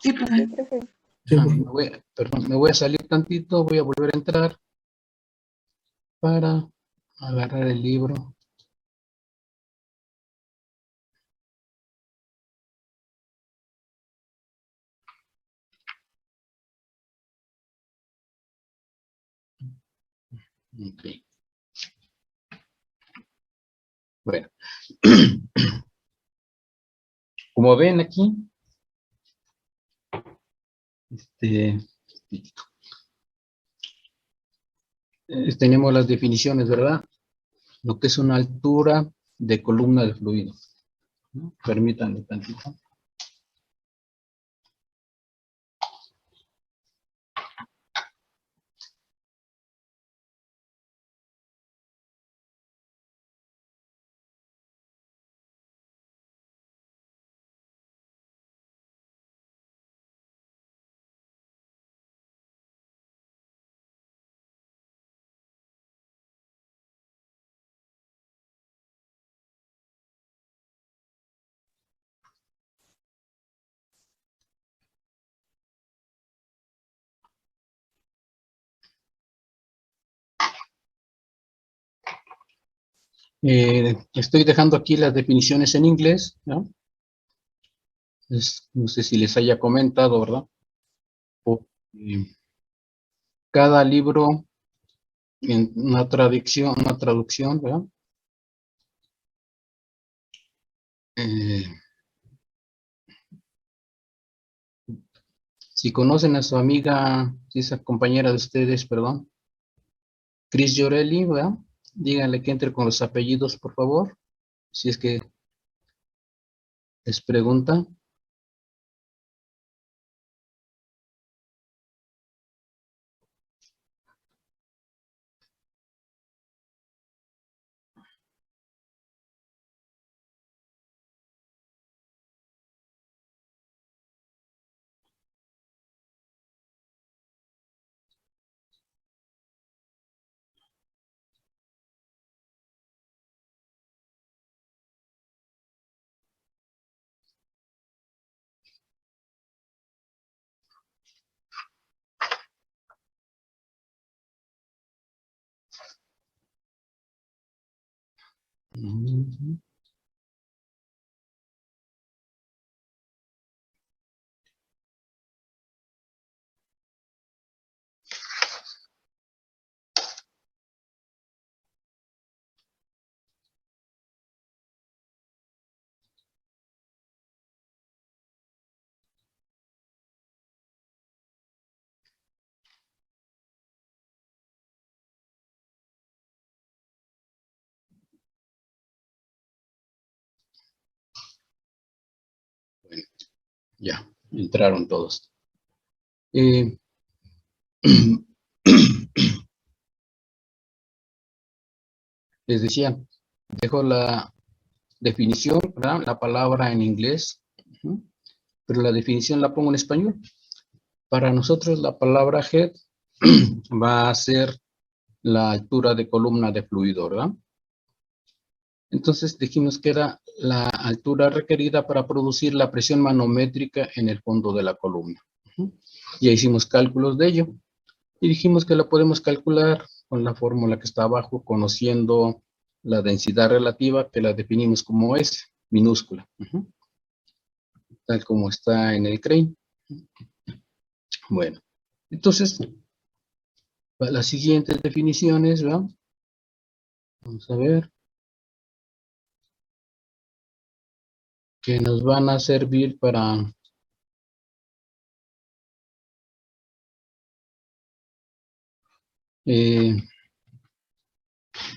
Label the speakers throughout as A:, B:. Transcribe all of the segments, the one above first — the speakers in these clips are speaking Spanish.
A: Sí, profe.
B: Perdón, me voy a salir tantito, voy a volver a entrar para agarrar el libro. Okay. Bueno, como ven aquí, tenemos las definiciones, ¿verdad? Lo que es una altura de columna de fluido, ¿no? Permítanme tantito. Estoy dejando aquí las definiciones en inglés, ¿no? No sé si les haya comentado, ¿verdad? Cada libro en una traducción, ¿verdad? Si conocen a su amiga, esa compañera de ustedes, perdón, Chris Llorelli, ¿verdad? Díganle que entre con los apellidos, por favor, si es que les pregunta. Bueno, ya, entraron todos. Les decía, dejo la definición, ¿verdad? La palabra en inglés, pero la definición la pongo en español. Para nosotros la palabra head va a ser la altura de columna de fluido, ¿verdad? Entonces dijimos que era la altura requerida para producir la presión manométrica en el fondo de la columna. Ya hicimos cálculos de ello. Y dijimos que la podemos calcular con la fórmula que está abajo, conociendo la densidad relativa, que la definimos como S, minúscula. Tal como está en el Crane. Bueno, entonces, para las siguientes definiciones, ¿verdad? Vamos a ver. Que nos van a servir para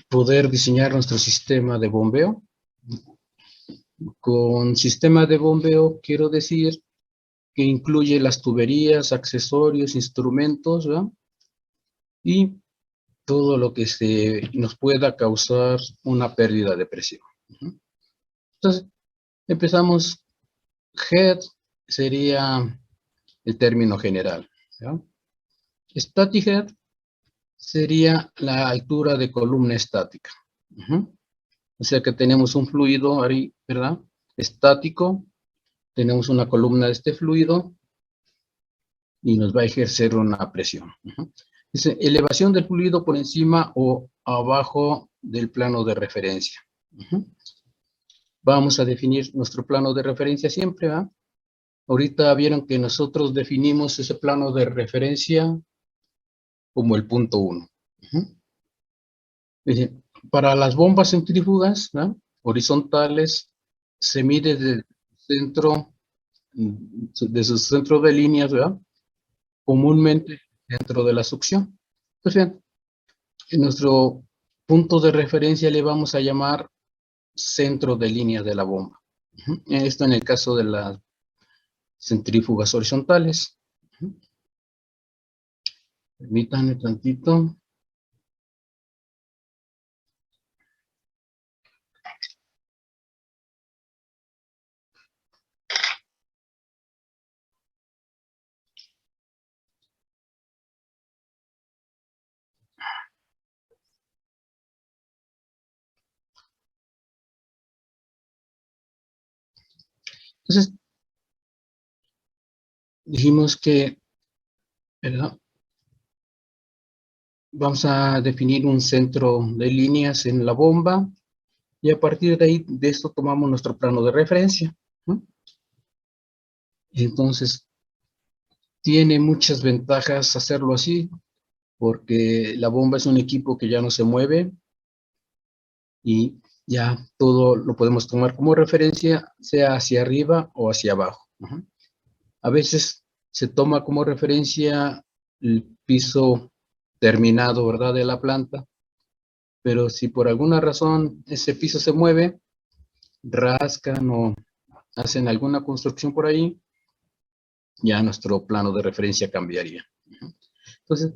B: poder diseñar nuestro sistema de bombeo. Con sistema de bombeo quiero decir que incluye las tuberías, accesorios, instrumentos, ¿verdad? Y todo lo que nos pueda causar una pérdida de presión. Entonces, empezamos. Head sería el término general, ¿ya? Static head sería la altura de columna estática. O sea que tenemos un fluido ahí, ¿verdad? Estático, tenemos una columna de este fluido y nos va a ejercer una presión. Dice, elevación del fluido por encima o abajo del plano de referencia. Vamos a definir nuestro plano de referencia siempre, ¿verdad? Ahorita vieron que nosotros definimos ese plano de referencia como el punto 1. Para las bombas centrífugas, ¿no?, horizontales, se mide del centro, de su centro de líneas, ¿verdad?, comúnmente dentro de la succión. Pues bien, en nuestro punto de referencia le vamos a llamar centro de línea de la bomba. Esto en el caso de las centrífugas horizontales. Permítanme tantito. Entonces, dijimos que, ¿verdad?, vamos a definir un centro de líneas en la bomba y a partir de ahí, de esto tomamos nuestro plano de referencia, ¿no? Entonces, tiene muchas ventajas hacerlo así, porque la bomba es un equipo que ya no se mueve y ya todo lo podemos tomar como referencia, sea hacia arriba o hacia abajo. A veces se toma como referencia el piso terminado, ¿verdad?, de la planta, pero si por alguna razón ese piso se mueve, rascan o hacen alguna construcción por ahí, ya nuestro plano de referencia cambiaría. Entonces,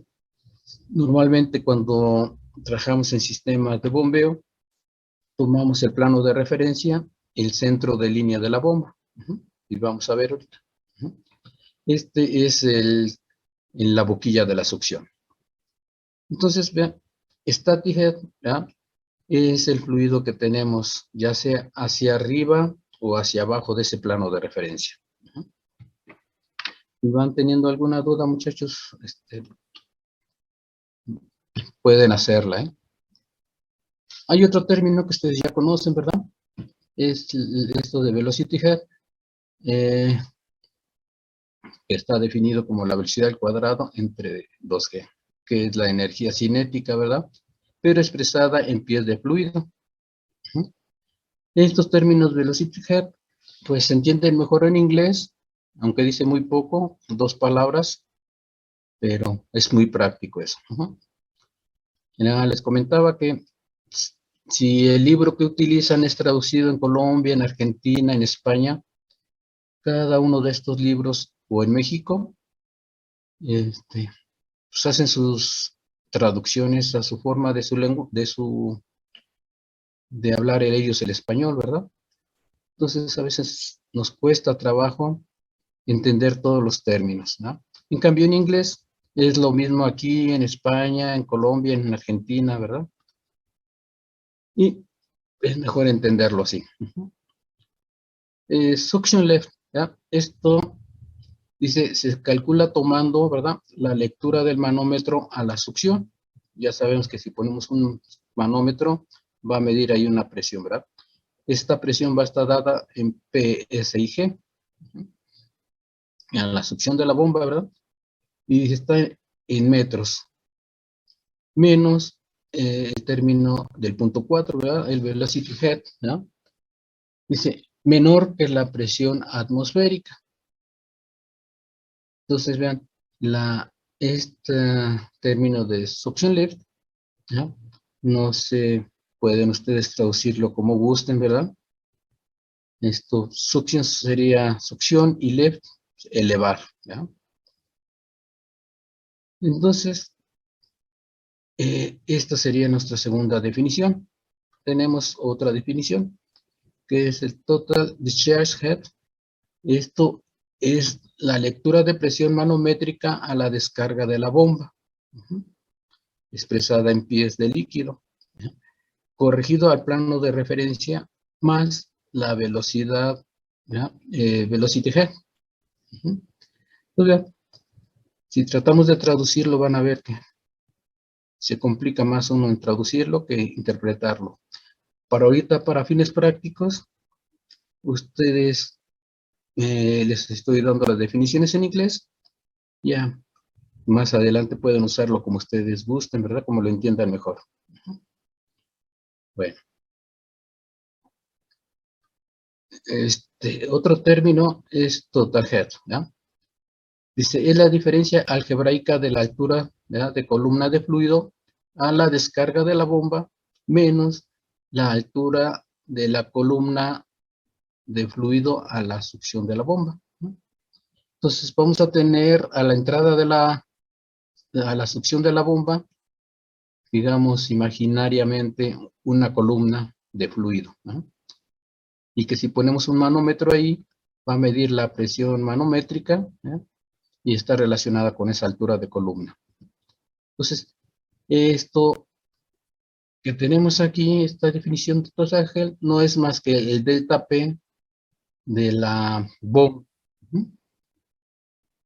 B: normalmente cuando trabajamos en sistemas de bombeo, tomamos el plano de referencia, el centro de línea de la bomba. Y vamos a ver ahorita. Este es en la boquilla de la succión. Entonces, vean, static head, ¿ya?, es el fluido que tenemos, ya sea hacia arriba o hacia abajo de ese plano de referencia. Si van teniendo alguna duda, muchachos, pueden hacerla, ¿eh? Hay otro término que ustedes ya conocen, ¿verdad? Es esto de velocity head, que está definido como la velocidad al cuadrado entre 2G, que es la energía cinética, ¿verdad?, pero expresada en pies de fluido. Estos términos velocity head, pues se entienden mejor en inglés, aunque dice muy poco, 2 palabras, pero es muy práctico eso. Les comentaba que si el libro que utilizan es traducido en Colombia, en Argentina, en España, cada uno de estos libros, o en México, pues hacen sus traducciones a su forma de su lengua, de hablar ellos el español, ¿verdad? Entonces a veces nos cuesta trabajo entender todos los términos, ¿no? En cambio en inglés es lo mismo aquí en España, en Colombia, en Argentina, ¿verdad? Y es mejor entenderlo así. Suction left, ¿ya? Esto dice, se calcula tomando, ¿verdad?, la lectura del manómetro a la succión. Ya sabemos que si ponemos un manómetro, va a medir ahí una presión, ¿verdad? Esta presión va a estar dada en PSIG, a la succión de la bomba, ¿verdad? Y está en metros, menos el término del punto 4, ¿verdad?, el velocity head, ¿no? Dice, menor que la presión atmosférica. Entonces, vean, este término de suction lift, ¿no?, no se pueden ustedes traducirlo como gusten, ¿verdad? Esto, suction sería succión y lift, elevar, ¿ya? Entonces, esta sería nuestra segunda definición. Tenemos otra definición, que es el total discharge head. Esto es la lectura de presión manométrica a la descarga de la bomba, expresada en pies de líquido, corregido al plano de referencia más la velocidad, velocity head. Entonces, Si tratamos de traducirlo, van a ver que se complica más uno en traducirlo que interpretarlo. Para ahorita, para fines prácticos, ustedes les estoy dando las definiciones en inglés. Ya más adelante pueden usarlo como ustedes gusten, ¿verdad? Como lo entiendan mejor. Bueno. Otro término es total head, ¿ya? Dice, es la diferencia algebraica de la altura, ¿verdad?, de columna de fluido a la descarga de la bomba menos la altura de la columna de fluido a la succión de la bomba, ¿no? Entonces vamos a tener a la entrada a la succión de la bomba, digamos imaginariamente una columna de fluido, ¿no? Y que si ponemos un manómetro ahí, va a medir la presión manométrica, ¿no?, y está relacionada con esa altura de columna. Entonces, esto que tenemos aquí, esta definición de Tosagel, no es más que el delta P de la bomba.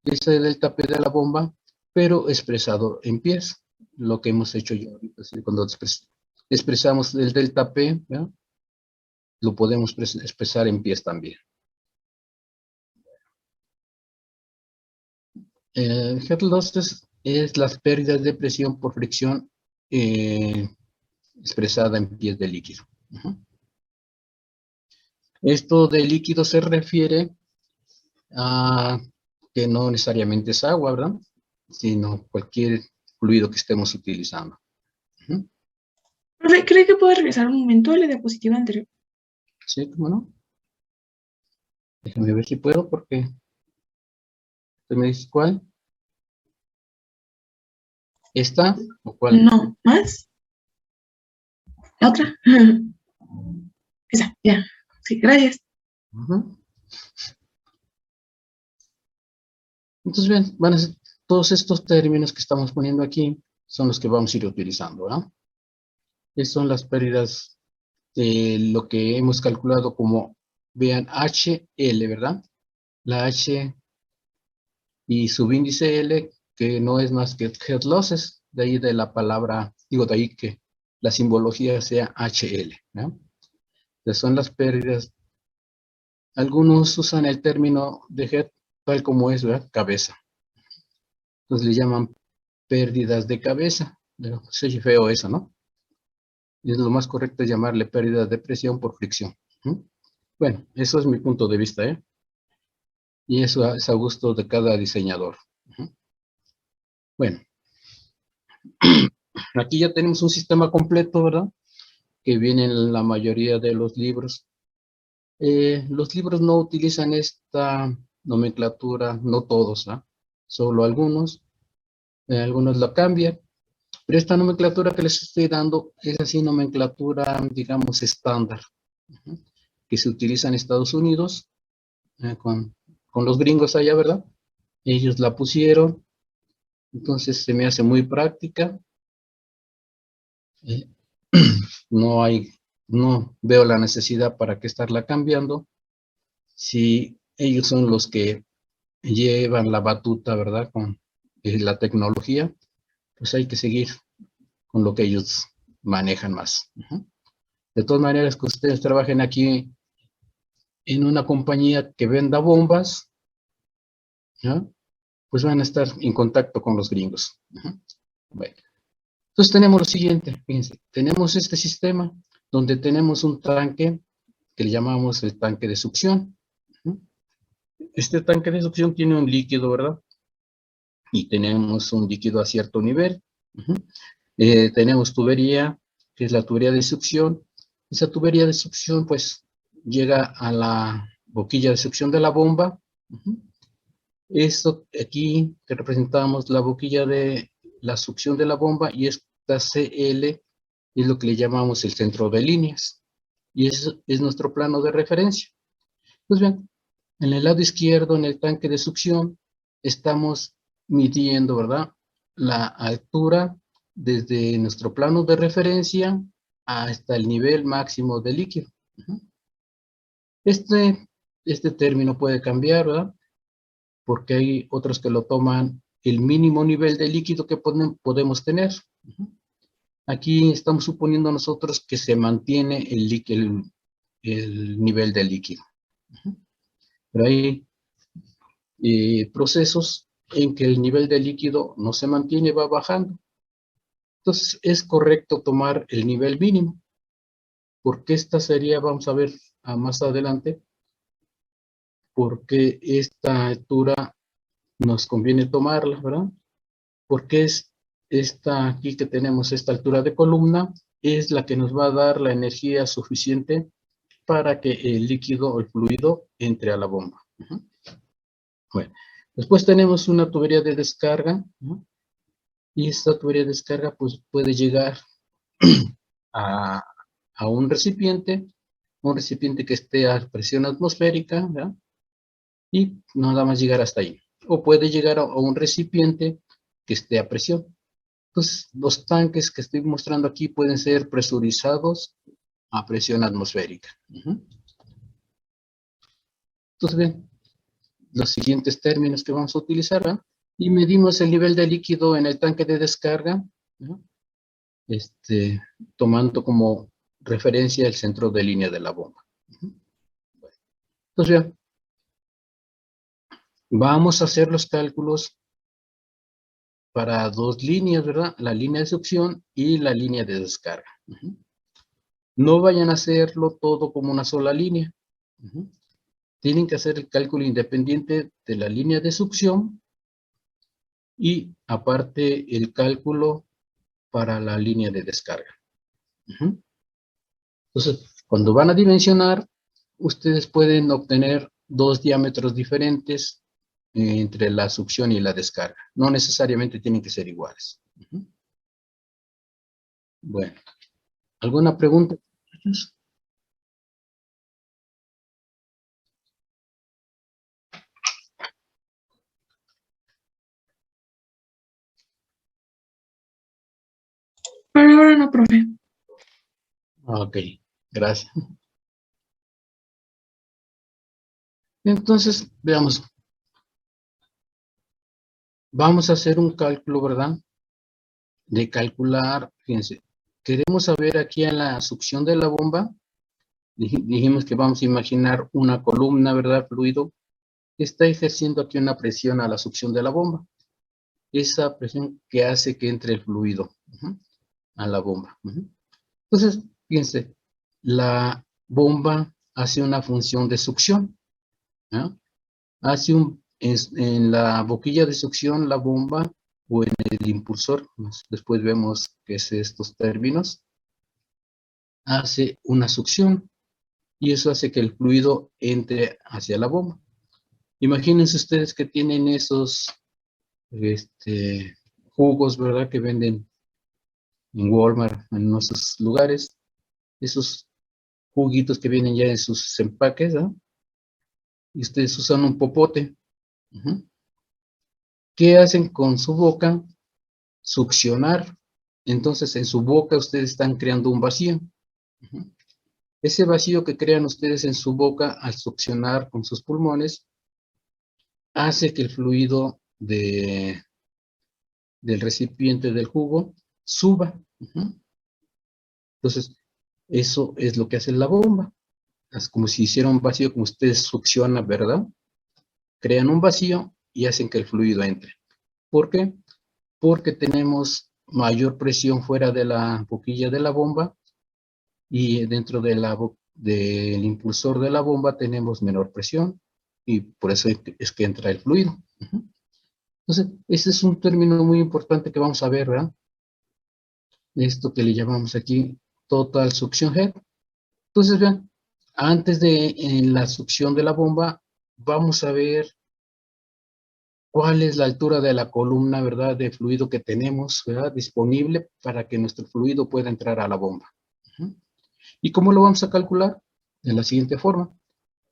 B: Ese delta P de la bomba, pero expresado en pies, lo que hemos hecho yo ahorita. Cuando expresamos el delta P, ¿verdad?, lo podemos expresar en pies también. Head losses es las pérdidas de presión por fricción expresada en pies de líquido. Esto de líquido se refiere a que no necesariamente es agua, ¿verdad?, sino cualquier fluido que estemos utilizando.
A: Profe, ¿cree que puedo regresar un momento a la diapositiva anterior?
B: Sí, ¿cómo no? Déjame ver si puedo, porque ¿usted me dice cuál? ¿Esta o cuál?
A: No, ¿más? ¿La otra? Esa, ya. Sí, gracias.
B: Entonces, bien, van a ser todos estos términos que estamos poniendo aquí, son los que vamos a ir utilizando, ¿verdad? Estas son las pérdidas de lo que hemos calculado como, vean, HL, ¿verdad? La H y subíndice L, que no es más que head losses, de ahí de la palabra, digo, de ahí que la simbología sea HL, ¿no? Entonces son las pérdidas. Algunos usan el término de head tal como es, ¿verdad?, cabeza. Entonces le llaman pérdidas de cabeza. Pero se oye feo eso, ¿no? Es lo más correcto llamarle pérdida de presión por fricción. Bueno, eso es mi punto de vista, ¿eh? Y eso es a gusto de cada diseñador. Bueno, aquí ya tenemos un sistema completo, ¿verdad?, que viene en la mayoría de los libros. Los libros no utilizan esta nomenclatura, no todos, ¿ah? Solo algunos. Algunos la cambian. Pero esta nomenclatura que les estoy dando es así nomenclatura, digamos, estándar, que se utiliza en Estados Unidos, con los gringos allá, ¿verdad? Ellos la pusieron, entonces se me hace muy práctica. No veo la necesidad para qué estarla cambiando. Si ellos son los que llevan la batuta, ¿verdad?, con la tecnología, pues hay que seguir con lo que ellos manejan más. De todas maneras, que ustedes trabajen aquí en una compañía que venda bombas, ¿no?, pues van a estar en contacto con los gringos. Bueno, entonces tenemos lo siguiente, fíjense, tenemos este sistema donde tenemos un tanque que le llamamos el tanque de succión. Este tanque de succión tiene un líquido, ¿verdad? Y tenemos un líquido a cierto nivel. Tenemos tubería, que es la tubería de succión. Esa tubería de succión, pues, llega a la boquilla de succión de la bomba. Esto aquí que representamos la boquilla de la succión de la bomba, y esta CL es lo que le llamamos el centro de líneas. Y eso es nuestro plano de referencia. Pues bien, en el lado izquierdo, en el tanque de succión, estamos midiendo, ¿verdad?, la altura desde nuestro plano de referencia hasta el nivel máximo de líquido. Este término puede cambiar, ¿verdad?, porque hay otros que lo toman el mínimo nivel de líquido que podemos tener. Aquí estamos suponiendo nosotros que se mantiene el nivel de líquido. Pero hay procesos en que el nivel de líquido no se mantiene, va bajando. Entonces es correcto tomar el nivel mínimo, porque esta sería, vamos a ver más adelante, porque esta altura nos conviene tomarla, ¿verdad? Porque es esta aquí que tenemos, esta altura de columna, es la que nos va a dar la energía suficiente para que el líquido o el fluido entre a la bomba. Bueno, después tenemos una tubería de descarga, ¿no? Y esta tubería de descarga pues puede llegar a, a un recipiente que esté a presión atmosférica, ¿verdad? Y nada más llegar hasta ahí. O puede llegar a un recipiente que esté a presión. Entonces, los tanques que estoy mostrando aquí pueden ser presurizados a presión atmosférica. Entonces, ven, los siguientes términos que vamos a utilizar, ¿verdad? Y medimos el nivel de líquido en el tanque de descarga, ¿no? Tomando como referencia el centro de línea de la bomba. Bueno, entonces, bien, vamos a hacer los cálculos para dos líneas, ¿verdad? La línea de succión y la línea de descarga. No vayan a hacerlo todo como una sola línea. Tienen que hacer el cálculo independiente de la línea de succión y aparte el cálculo para la línea de descarga. Entonces, cuando van a dimensionar, ustedes pueden obtener dos diámetros diferentes entre la succión y la descarga. No necesariamente tienen que ser iguales. Bueno, ¿alguna pregunta?
A: Por ahora no, profe.
B: Ok, gracias. Entonces, veamos. Vamos a hacer un cálculo, ¿verdad? De calcular, fíjense, queremos saber aquí en la succión de la bomba, dijimos que vamos a imaginar una columna, ¿verdad? Fluido, que está ejerciendo aquí una presión a la succión de la bomba. Esa presión que hace que entre el fluido a la bomba. Entonces, fíjense, la bomba hace una función de succión. ¿No? Hace en la boquilla de succión, la bomba, o en el impulsor, después vemos qué es estos términos, hace una succión y eso hace que el fluido entre hacia la bomba. Imagínense ustedes que tienen esos jugos, ¿verdad? Que venden en Walmart, en nuestros lugares, esos juguitos que vienen ya en sus empaques, ¿no? Y ustedes usan un popote. ¿Qué hacen con su boca? Succionar. Entonces, en su boca ustedes están creando un vacío. Ese vacío que crean ustedes en su boca al succionar con sus pulmones hace que el fluido del recipiente del jugo suba. Entonces, eso es lo que hace la bomba. Es como si hiciera un vacío, como ustedes succionan, ¿verdad? Crean un vacío y hacen que el fluido entre. ¿Por qué? Porque tenemos mayor presión fuera de la boquilla de la bomba y dentro de del impulsor de la bomba tenemos menor presión y por eso es que entra el fluido. Entonces, ese es un término muy importante que vamos a ver, ¿verdad? Esto que le llamamos aquí total suction head. Entonces, vean, antes de la succión de la bomba, vamos a ver cuál es la altura de la columna, ¿verdad? De fluido que tenemos, ¿verdad? Disponible para que nuestro fluido pueda entrar a la bomba. ¿Y cómo lo vamos a calcular? De la siguiente forma.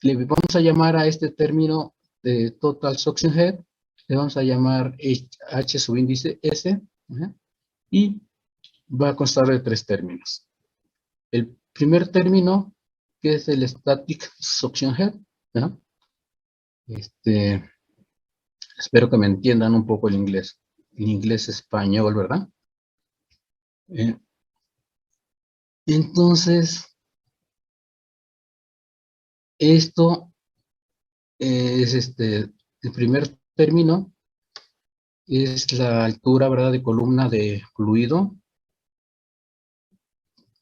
B: Le vamos a llamar a este término de total suction head, le vamos a llamar H subíndice S, y va a constar de tres términos. El primer término, que es el static suction head, Espero que me entiendan un poco el inglés español, ¿verdad? Entonces, esto es el primer término, es la altura, ¿verdad?, de columna de fluido,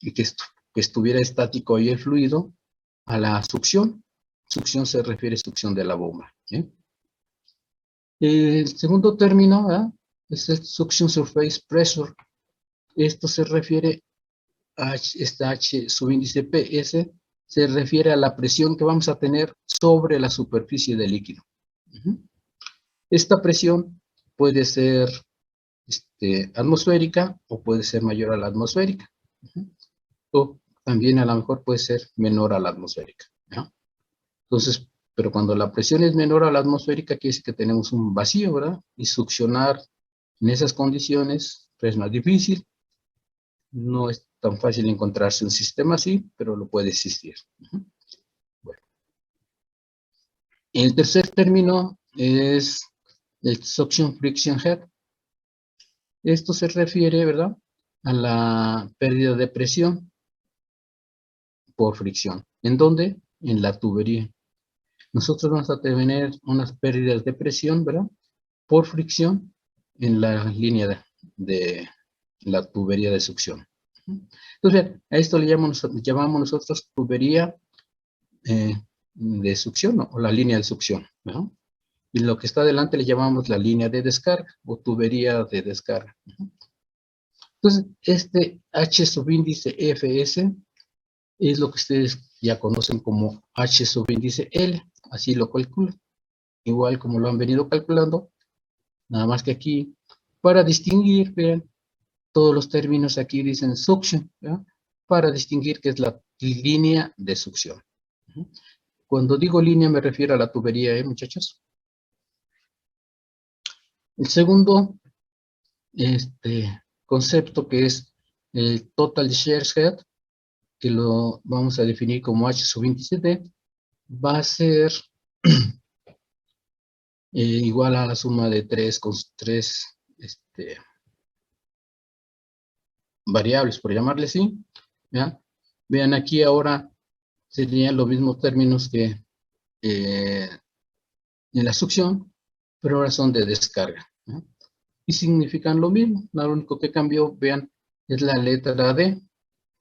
B: y que estuviera estático ahí el fluido, a la succión. Succión se refiere a succión de la bomba. El segundo término, ¿verdad?, es el suction surface pressure. Esto se refiere a esta H subíndice PS, se refiere a la presión que vamos a tener sobre la superficie del líquido. Esta presión puede ser atmosférica o puede ser mayor a la atmosférica. O también a lo mejor puede ser menor a la atmosférica, ¿no? Entonces, pero cuando la presión es menor a la atmosférica, quiere decir que tenemos un vacío, ¿verdad? Y succionar en esas condiciones pues, es más difícil. No es tan fácil encontrarse un sistema así, pero lo puede existir. Bueno. El tercer término es el suction friction head. Esto se refiere, ¿verdad?, a la pérdida de presión por fricción. ¿En dónde? En la tubería. Nosotros vamos a tener unas pérdidas de presión, ¿verdad?, por fricción en la línea de la tubería de succión. Entonces, a esto le llamamos nosotros tubería de succión, ¿no?, o la línea de succión, ¿no? Y lo que está adelante le llamamos la línea de descarga o tubería de descarga. Entonces, este H subíndice FS es lo que ustedes ya conocen como H subíndice L, así lo calculan, igual como lo han venido calculando, nada más que aquí, para distinguir, vean, todos los términos aquí dicen suction, ¿verdad?, para distinguir que es la línea de succión. Cuando digo línea me refiero a la tubería, muchachos. El segundo concepto, que es el total shear head, que lo vamos a definir como H subíndice D, va a ser igual a la suma de tres variables, por llamarle así. ¿Ya? Vean aquí ahora serían los mismos términos que en la succión, pero ahora son de descarga, ¿no? Y significan lo mismo. Lo único que cambió, vean, es la letra D.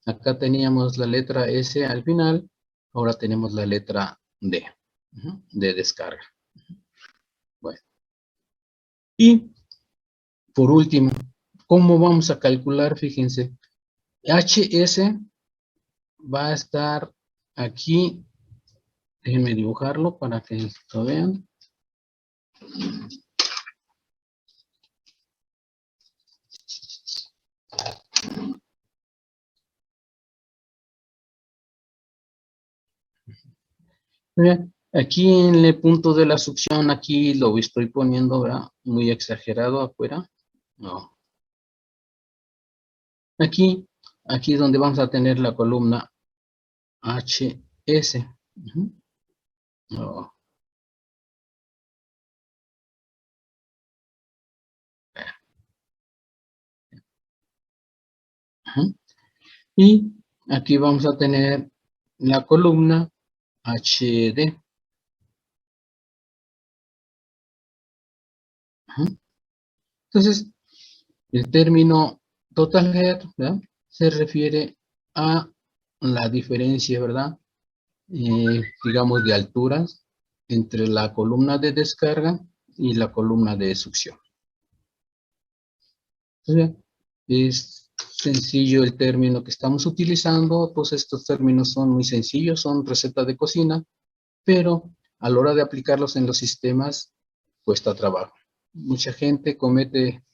B: Acá teníamos la letra S al final, ahora tenemos la letra D, de descarga. Bueno. Y, por último, ¿cómo vamos a calcular? Fíjense, HS va a estar aquí, déjenme dibujarlo para que lo vean. Vean, aquí en el punto de la succión, aquí lo estoy poniendo, ¿verdad?, muy exagerado afuera. No. Aquí es donde vamos a tener la columna HS. No. Y aquí vamos a tener la columna HD. Entonces, el término total head, ¿verdad?, se refiere a la diferencia, ¿verdad?, digamos, de alturas entre la columna de descarga y la columna de succión. Entonces, es sencillo el término que estamos utilizando. Pues estos términos son muy sencillos, son recetas de cocina, pero a la hora de aplicarlos en los sistemas cuesta trabajo. Mucha gente comete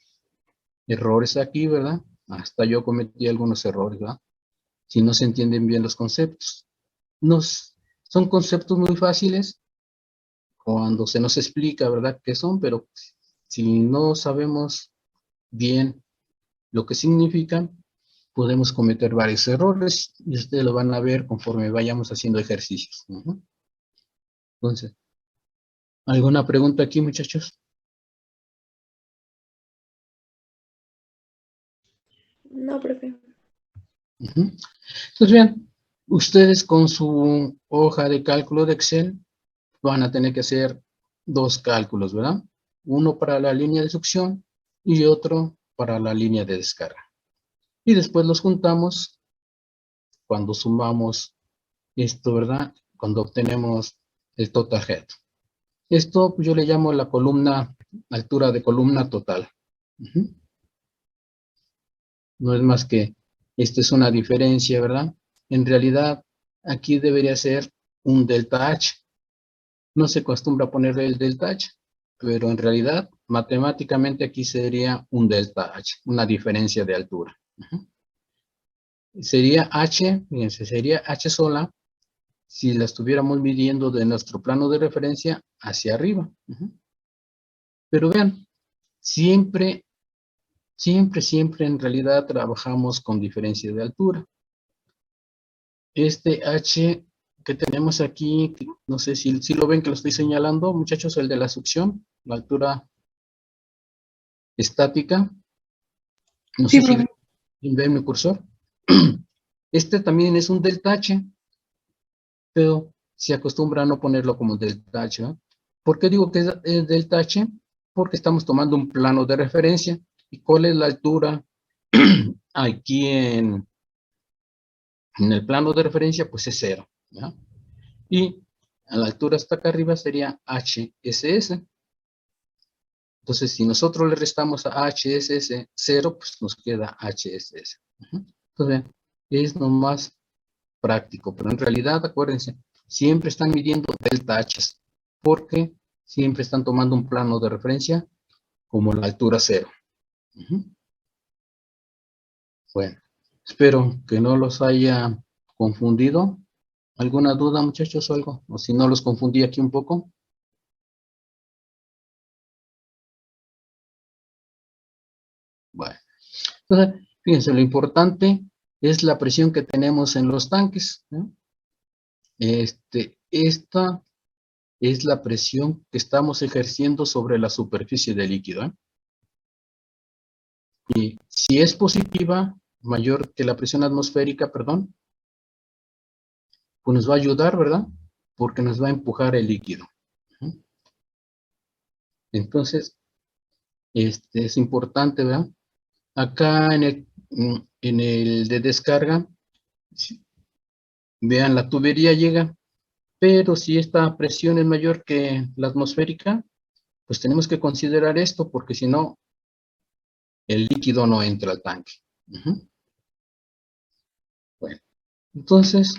B: errores aquí, ¿verdad? Hasta yo cometí algunos errores, ¿verdad?, si no se entienden bien los conceptos. Son conceptos muy fáciles cuando se nos explica, ¿verdad?, qué son, pero si no sabemos bien lo que significan, podemos cometer varios errores y ustedes lo van a ver conforme vayamos haciendo ejercicios. Entonces, ¿alguna pregunta aquí, muchachos?
A: No, profe.
B: Ujú. Entonces, bien, ustedes con su hoja de cálculo de Excel van a tener que hacer dos cálculos, ¿verdad? Uno para la línea de succión y otro para la línea de descarga. Y después los juntamos cuando sumamos esto, ¿verdad? Cuando obtenemos el total head. Esto yo le llamo la columna, altura de columna total. Ujú. No es más que, esta es una diferencia, ¿verdad? En realidad, aquí debería ser un delta H. No se acostumbra a ponerle el delta H, pero en realidad, matemáticamente aquí sería un delta H, una diferencia de altura. Ujú. Sería H, fíjense, sería H sola si la estuviéramos midiendo de nuestro plano de referencia hacia arriba. Ujú. Pero vean, siempre, siempre en realidad trabajamos con diferencia de altura. Este H que tenemos aquí, no sé si lo ven que lo estoy señalando, muchachos, el de la succión, la altura estática. No
A: Sí,
B: sé si
A: profe.
B: ven mi cursor. Este también es un delta H, pero se acostumbra a no ponerlo como delta H, ¿no? ¿Por qué digo que es delta H? Porque estamos tomando un plano de referencia. ¿Y cuál es la altura aquí en el plano de referencia? Pues es 0, ¿no? Y a la altura hasta acá arriba sería HSS. Entonces, si nosotros le restamos a HSS 0, pues nos queda HSS. Entonces, es nomás práctico, pero en realidad, acuérdense, siempre están midiendo delta H, porque siempre están tomando un plano de referencia como la altura 0. Bueno, espero que no los haya confundido. ¿Alguna duda, muchachos, o algo? O si no los confundí aquí un poco. Bueno, entonces, fíjense, lo importante es la presión que tenemos en los tanques, ¿no? Esta es la presión que estamos ejerciendo sobre la superficie del líquido, ¿eh? Y si es positiva, mayor que la presión atmosférica, perdón, pues nos va a ayudar, ¿verdad? Porque nos va a empujar el líquido. Entonces, es importante, ¿verdad? Acá en el de descarga, vean, la tubería llega, pero si esta presión es mayor que la atmosférica, pues tenemos que considerar esto, porque si no, el líquido no entra al tanque. Bueno, entonces,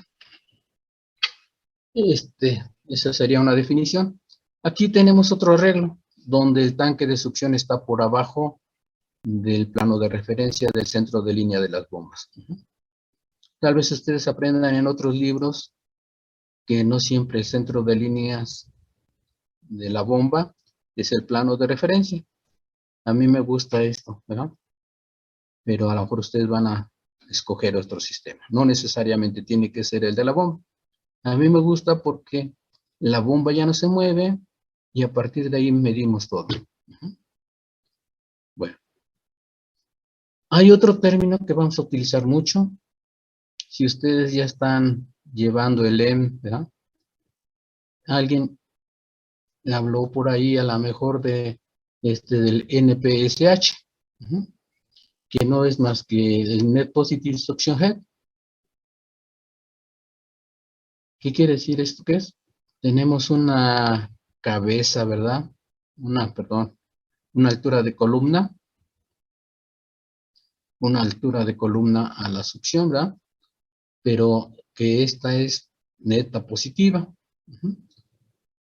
B: esa sería una definición. Aquí tenemos otro arreglo, donde el tanque de succión está por abajo del plano de referencia del centro de línea de las bombas. Tal vez ustedes aprendan en otros libros que no siempre el centro de líneas de la bomba es el plano de referencia. A mí me gusta esto, ¿verdad? Pero a lo mejor ustedes van a escoger otro sistema. No necesariamente tiene que ser el de la bomba. A mí me gusta porque la bomba ya no se mueve y a partir de ahí medimos todo. Bueno, hay otro término que vamos a utilizar mucho. Si ustedes ya están llevando el EM, ¿verdad? Alguien habló por ahí a lo mejor del NPSH, que no es más que el Net Positive Suction Head. ¿Qué quiere decir esto? ¿Qué es? Tenemos una cabeza, ¿verdad? Perdón, una altura de columna a la succión, ¿verdad? Pero que esta es neta positiva.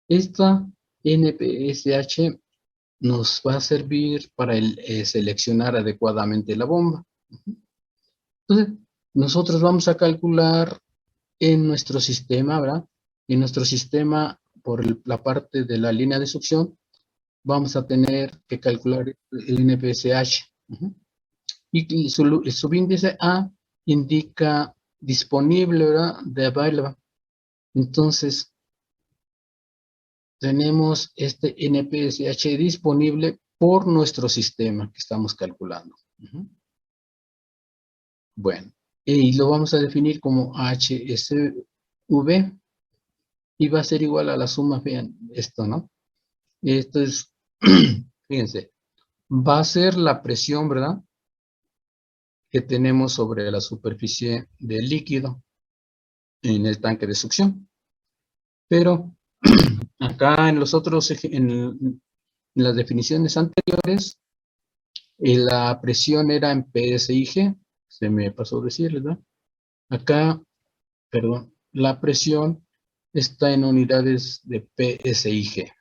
B: Esta NPSH nos va a servir para seleccionar adecuadamente la bomba. Entonces, nosotros vamos a calcular en nuestro sistema, ¿verdad? En nuestro sistema, por la parte de la línea de succión, vamos a tener que calcular el NPSH. Y su subíndice A indica disponible, ¿verdad? De available. Entonces, tenemos este NPSH disponible por nuestro sistema que estamos calculando. Bueno, y lo vamos a definir como HSV y va a ser igual a la suma, vean esto, ¿no? Esto es, fíjense, va a ser la presión, ¿verdad?, que tenemos sobre la superficie del líquido en el tanque de succión. Pero acá en los otros, en las definiciones anteriores, la presión era en PSIG, se me pasó a decir, ¿verdad? Acá, perdón, la presión está en unidades de PSIG.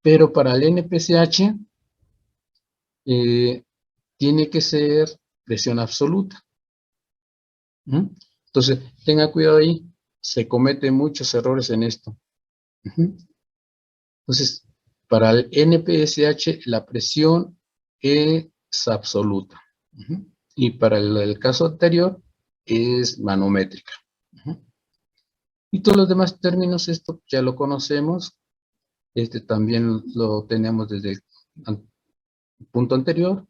B: Pero para el NPCH tiene que ser presión absoluta. Entonces, tenga cuidado ahí, se cometen muchos errores en esto. Entonces, para el NPSH la presión es absoluta. Y para el caso anterior es manométrica. Y todos los demás términos, esto ya lo conocemos. Este también lo tenemos desde el punto anterior.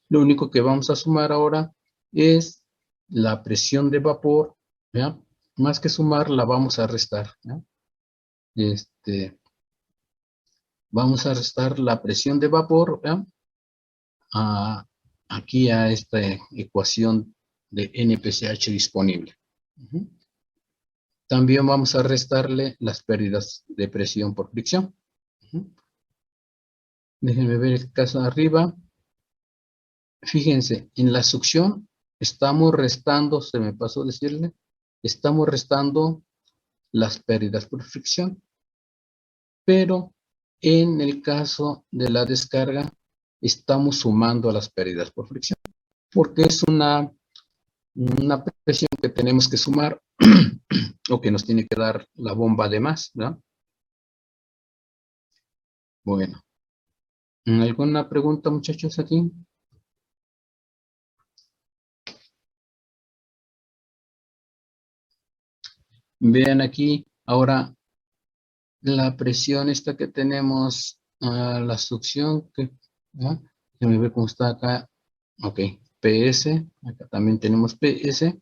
B: Lo único que vamos a sumar ahora es la presión de vapor. Más que sumar, la vamos a restar. Vamos a restar la presión de vapor aquí a esta ecuación de NPCH disponible. También vamos a restarle las pérdidas de presión por fricción. Déjenme ver el caso de arriba. Fíjense, en la succión estamos restando, se me pasó decirle, estamos restando las pérdidas por fricción. Pero en el caso de la descarga, estamos sumando a las pérdidas por fricción, porque es una presión que tenemos que sumar o que nos tiene que dar la bomba de más, ¿verdad? Bueno, ¿alguna pregunta, muchachos, aquí? Vean aquí, ahora, la presión esta que tenemos, la succión, se me ve cómo está acá, ok, PS, acá también tenemos PS.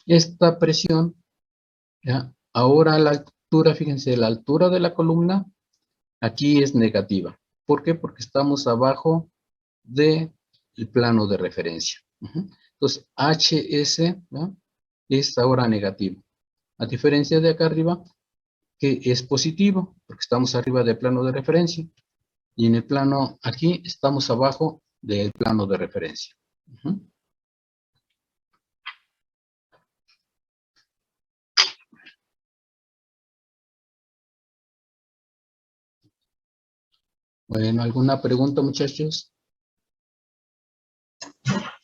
B: Esta presión, ahora a la altura, fíjense, la altura de la columna, aquí es negativa. ¿Por qué? Porque estamos abajo del plano de referencia. Entonces, HS es ahora negativo. A diferencia de acá arriba, que es positivo, porque estamos arriba del plano de referencia. Y en el plano, aquí estamos abajo del plano de referencia. Bueno, ¿alguna pregunta, muchachos?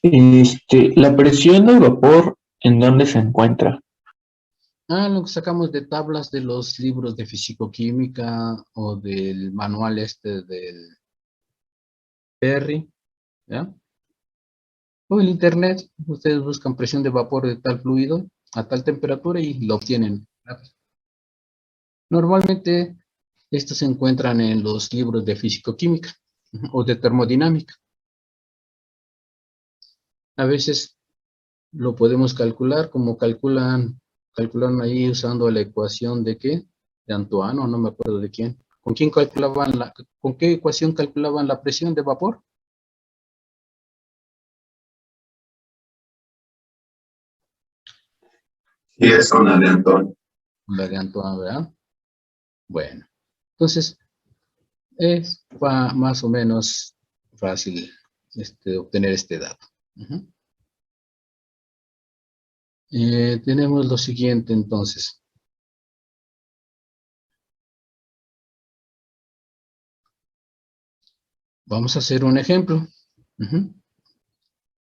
C: La presión del vapor, ¿en dónde se encuentra?
B: Lo que sacamos de tablas de los libros de fisicoquímica o del manual del Perry, ¿ya? O en internet, ustedes buscan presión de vapor de tal fluido a tal temperatura y lo obtienen. Normalmente, estos se encuentran en los libros de fisicoquímica o de termodinámica. A veces lo podemos calcular como calculan ahí usando la ecuación de ¿qué? De Antoine, no me acuerdo de quién. ¿Con qué ecuación calculaban la presión de vapor?
C: Sí, es una de Antón.
B: La de Antoine, ¿verdad? Bueno, entonces es más o menos fácil obtener este dato. Tenemos lo siguiente entonces. Vamos a hacer un ejemplo.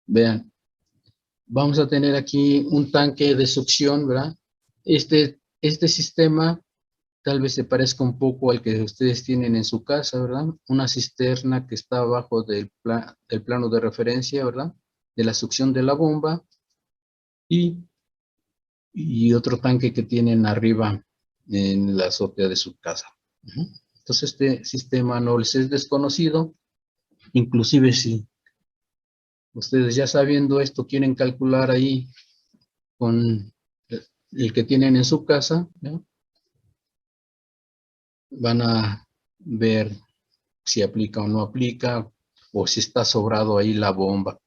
B: Vean, vamos a tener aquí un tanque de succión, ¿verdad? Este sistema tal vez se parezca un poco al que ustedes tienen en su casa, ¿verdad? Una cisterna que está abajo del plano de referencia, ¿verdad? De la succión de la bomba y otro tanque que tienen arriba en la azotea de su casa. Entonces este sistema no les es desconocido, inclusive si Ustedes ya sabiendo esto, quieren calcular ahí con el que tienen en su casa, ¿no? Van a ver si aplica o no aplica, o si está sobrado ahí la bomba.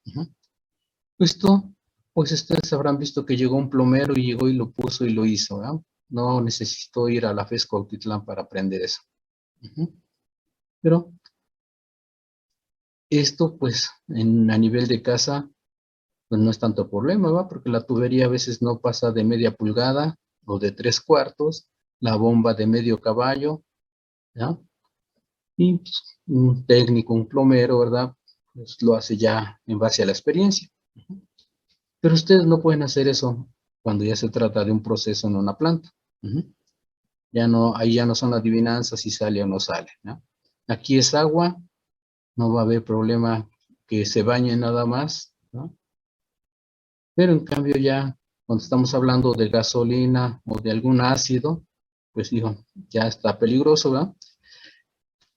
B: Esto, pues ustedes habrán visto que llegó un plomero y llegó y lo puso y lo hizo, ¿no? No necesito ir a la FES Cuautitlán para aprender eso. Pero esto, pues, a nivel de casa, pues no es tanto problema, ¿va? Porque la tubería a veces no pasa de media pulgada o de 3/4, la bomba de medio caballo, ¿ya? Y pues, un técnico, un plomero, ¿verdad? Pues lo hace ya en base a la experiencia. Pero ustedes no pueden hacer eso cuando ya se trata de un proceso en una planta. Ya no, ahí ya no son adivinanzas si sale o no sale, ¿no? Aquí es agua, no va a haber problema que se bañe nada más, ¿no? Pero en cambio ya, cuando estamos hablando de gasolina o de algún ácido, pues digo, ya está peligroso, ¿verdad?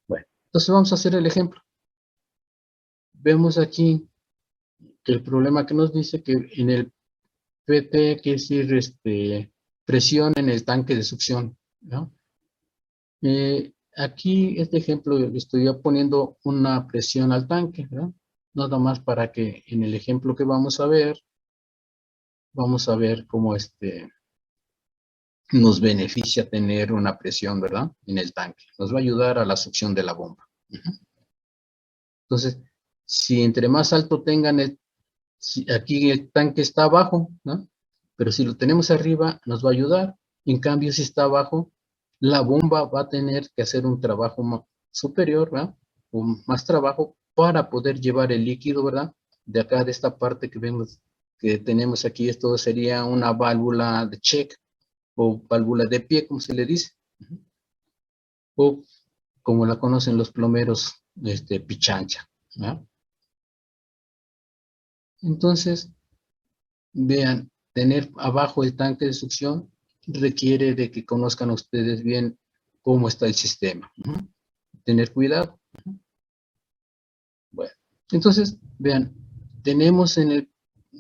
B: Bueno, entonces vamos a hacer el ejemplo. Vemos aquí que el problema que nos dice que en el PT, que es decir, presión en el tanque de succión, ¿no? Aquí este ejemplo le estoy poniendo una presión al tanque, ¿verdad? Nada más para que en el ejemplo que vamos a ver cómo nos beneficia tener una presión, ¿verdad? En el tanque. Nos va a ayudar a la succión de la bomba. Entonces, si entre más alto tengan aquí el tanque está abajo, ¿no? Pero si lo tenemos arriba, nos va a ayudar. En cambio, si está abajo, la bomba va a tener que hacer un trabajo superior, ¿verdad? O más trabajo para poder llevar el líquido, ¿verdad? De acá, de esta parte que vemos que tenemos aquí, esto sería una válvula de check o válvula de pie, como se le dice. O como la conocen los plomeros, pichancha, ¿verdad? Entonces, vean, tener abajo el tanque de succión requiere de que conozcan ustedes bien cómo está el sistema. Tener cuidado. Bueno, entonces, vean, tenemos en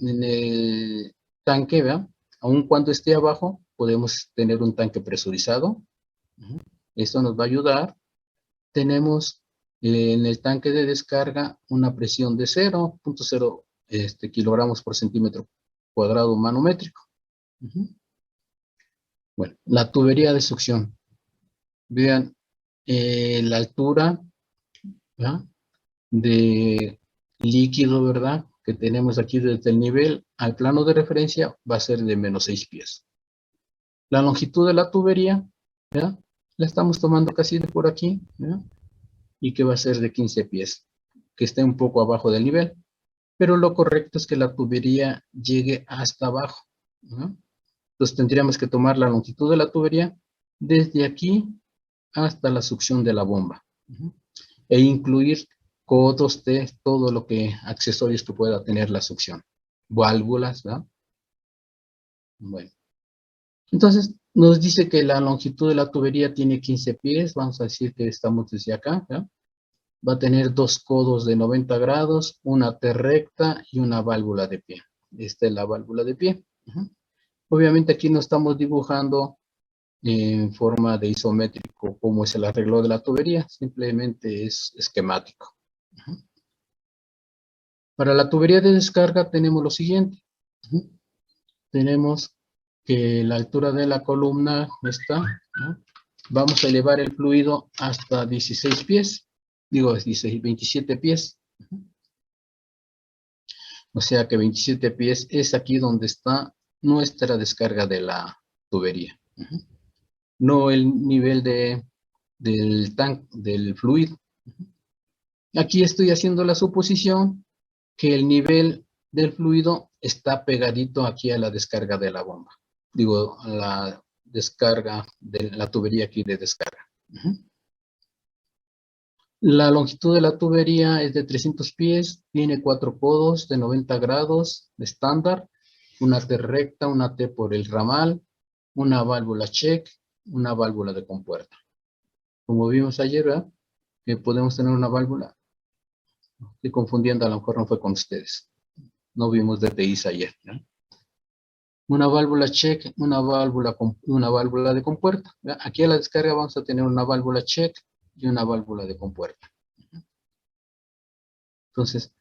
B: el tanque, ¿vean? Aun cuando esté abajo, podemos tener un tanque presurizado. Esto nos va a ayudar. Tenemos en el tanque de descarga una presión de 0.0 kilogramos por centímetro cuadrado manométrico. Bueno, la tubería de succión. Vean la altura, ¿verdad? De líquido, ¿verdad? Que tenemos aquí desde el nivel al plano de referencia va a ser de -6 pies. La longitud de la tubería, ¿verdad? La estamos tomando casi de por aquí, ¿verdad? Y que va a ser de 15 pies, que esté un poco abajo del nivel. Pero lo correcto es que la tubería llegue hasta abajo, ¿no? Entonces tendríamos que tomar la longitud de la tubería desde aquí hasta la succión de la bomba. E incluir codos de todo lo que, accesorios que pueda tener la succión. Válvulas, ¿verdad? Bueno. Entonces nos dice que la longitud de la tubería tiene 15 pies. Vamos a decir que estamos desde acá, ¿verdad? Va a tener 2 codos de 90 grados, una T recta y una válvula de pie. Esta es la válvula de pie. Obviamente aquí no estamos dibujando en forma de isométrico como es el arreglo de la tubería, simplemente es esquemático. Para la tubería de descarga tenemos lo siguiente. Tenemos que la altura de la columna está, ¿no? Vamos a elevar el fluido hasta 16 pies, digo 16, 27 pies. O sea que 27 pies es aquí donde está nuestra descarga de la tubería. No el nivel del tanque, del fluido. Aquí estoy haciendo la suposición que el nivel del fluido está pegadito aquí a la descarga de la bomba. Digo, a la descarga de la tubería aquí de descarga. La longitud de la tubería es de 300 pies, tiene 4 codos de 90 grados de estándar, una T recta, una T por el ramal, una válvula check, una válvula de compuerta. Como vimos ayer, ¿verdad? Que podemos tener una válvula, estoy confundiendo, a lo mejor no fue con ustedes. no vimos de PIs ayer, ¿no? Una válvula check, una válvula de compuerta. ¿Ya? Aquí a la descarga vamos a tener una válvula check y una válvula de compuerta. Entonces,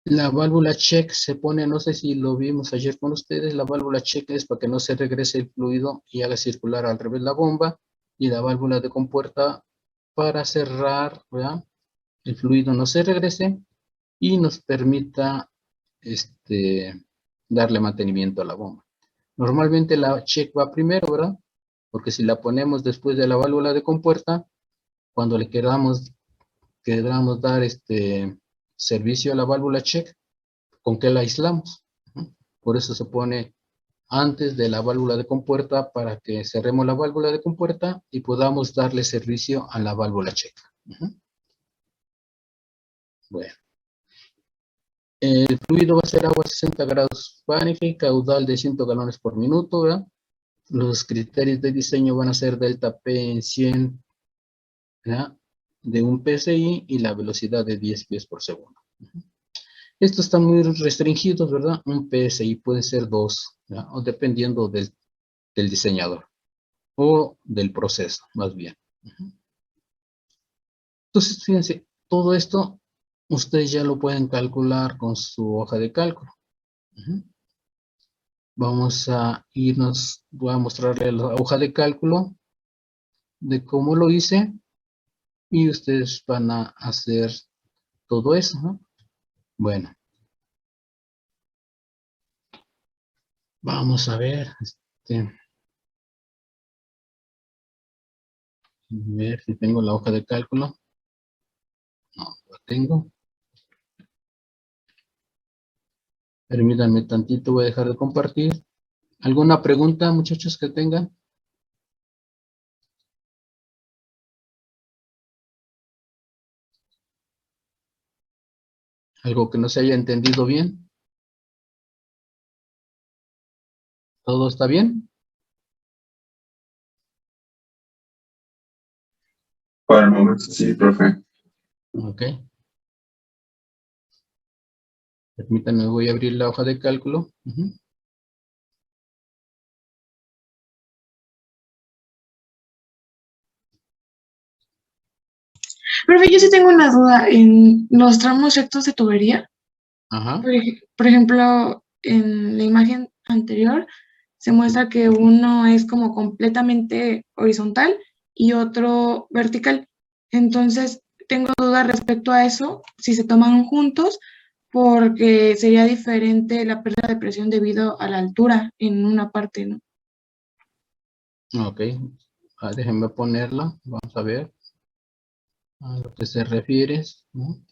B: la válvula check se pone, no sé si lo vimos ayer con ustedes, la válvula check es para que no se regrese el fluido y haga circular al revés la bomba, y la válvula de compuerta para cerrar, ¿verdad? El fluido no se regrese y nos permita darle mantenimiento a la bomba. Normalmente la check va primero, ¿verdad? Porque si la ponemos después de la válvula de compuerta, cuando le queramos dar servicio a la válvula check, ¿con qué la aislamos? Por eso se pone antes de la válvula de compuerta para que cerremos la válvula de compuerta y podamos darle servicio a la válvula check. Bueno. El fluido va a ser agua a 60 grados Fahrenheit, caudal de 100 galones por minuto, ¿verdad? Los criterios de diseño van a ser delta P en 100, ¿verdad? De un PSI y la velocidad de 10 pies por segundo. Estos están muy restringidos, ¿verdad? Un PSI puede ser 2, ¿verdad? O dependiendo del diseñador o del proceso, más bien. Entonces, fíjense, todo esto ustedes ya lo pueden calcular con su hoja de cálculo. Vamos a irnos, voy a mostrarle la hoja de cálculo de cómo lo hice y ustedes van a hacer todo eso, ¿no? Bueno, vamos a ver, si tengo la hoja de cálculo. No, la tengo. Permítanme tantito, voy a dejar de compartir. ¿Alguna pregunta, muchachos, que tengan? ¿Algo que no se haya entendido bien? ¿Todo está bien?
C: Por el momento sí, profe.
B: Ok. Permítanme, voy a abrir la hoja de cálculo.
A: Profe, yo sí tengo una duda en los tramos rectos de tubería.
B: Ajá.
A: Por ejemplo, en la imagen anterior se muestra que uno es como completamente horizontal y otro vertical. Entonces, tengo duda respecto a eso, si se toman juntos, porque sería diferente la pérdida de presión debido a la altura en una parte, ¿no?
B: Ok. Déjenme ponerla. Vamos a ver a lo que se refiere, ¿no?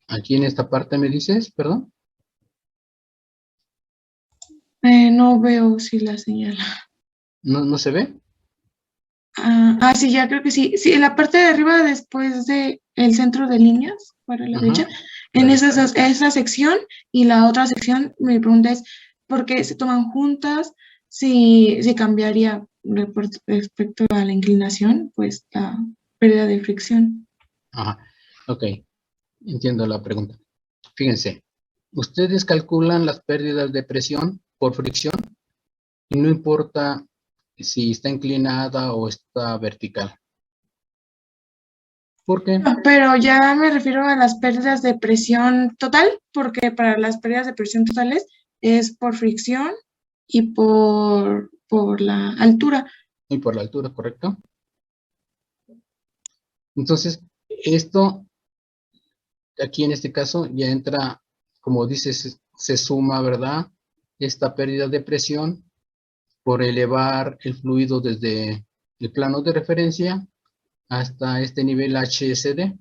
B: Aquí en esta parte me dices, perdón.
A: No veo si la señala.
B: ¿No se ve?
A: Sí, ya creo que sí. Sí, en la parte de arriba, después de el centro de líneas, para la
B: Ajá.
A: derecha, en esa sección y la otra sección, mi pregunta es, ¿por qué se toman juntas? Si cambiaría respecto a la inclinación, pues la pérdida de fricción.
B: Ajá. Ok. Entiendo la pregunta. Fíjense. Ustedes calculan las pérdidas de presión por fricción y no importa si está inclinada o está vertical. ¿Por qué?
A: No, pero ya me refiero a las pérdidas de presión total, porque para las pérdidas de presión totales es por fricción y por la altura.
B: Y por la altura, ¿correcto? Entonces, esto, aquí en este caso, ya entra, como dices, se suma, ¿verdad? Esta pérdida de presión por elevar el fluido desde el plano de referencia hasta este nivel HSD,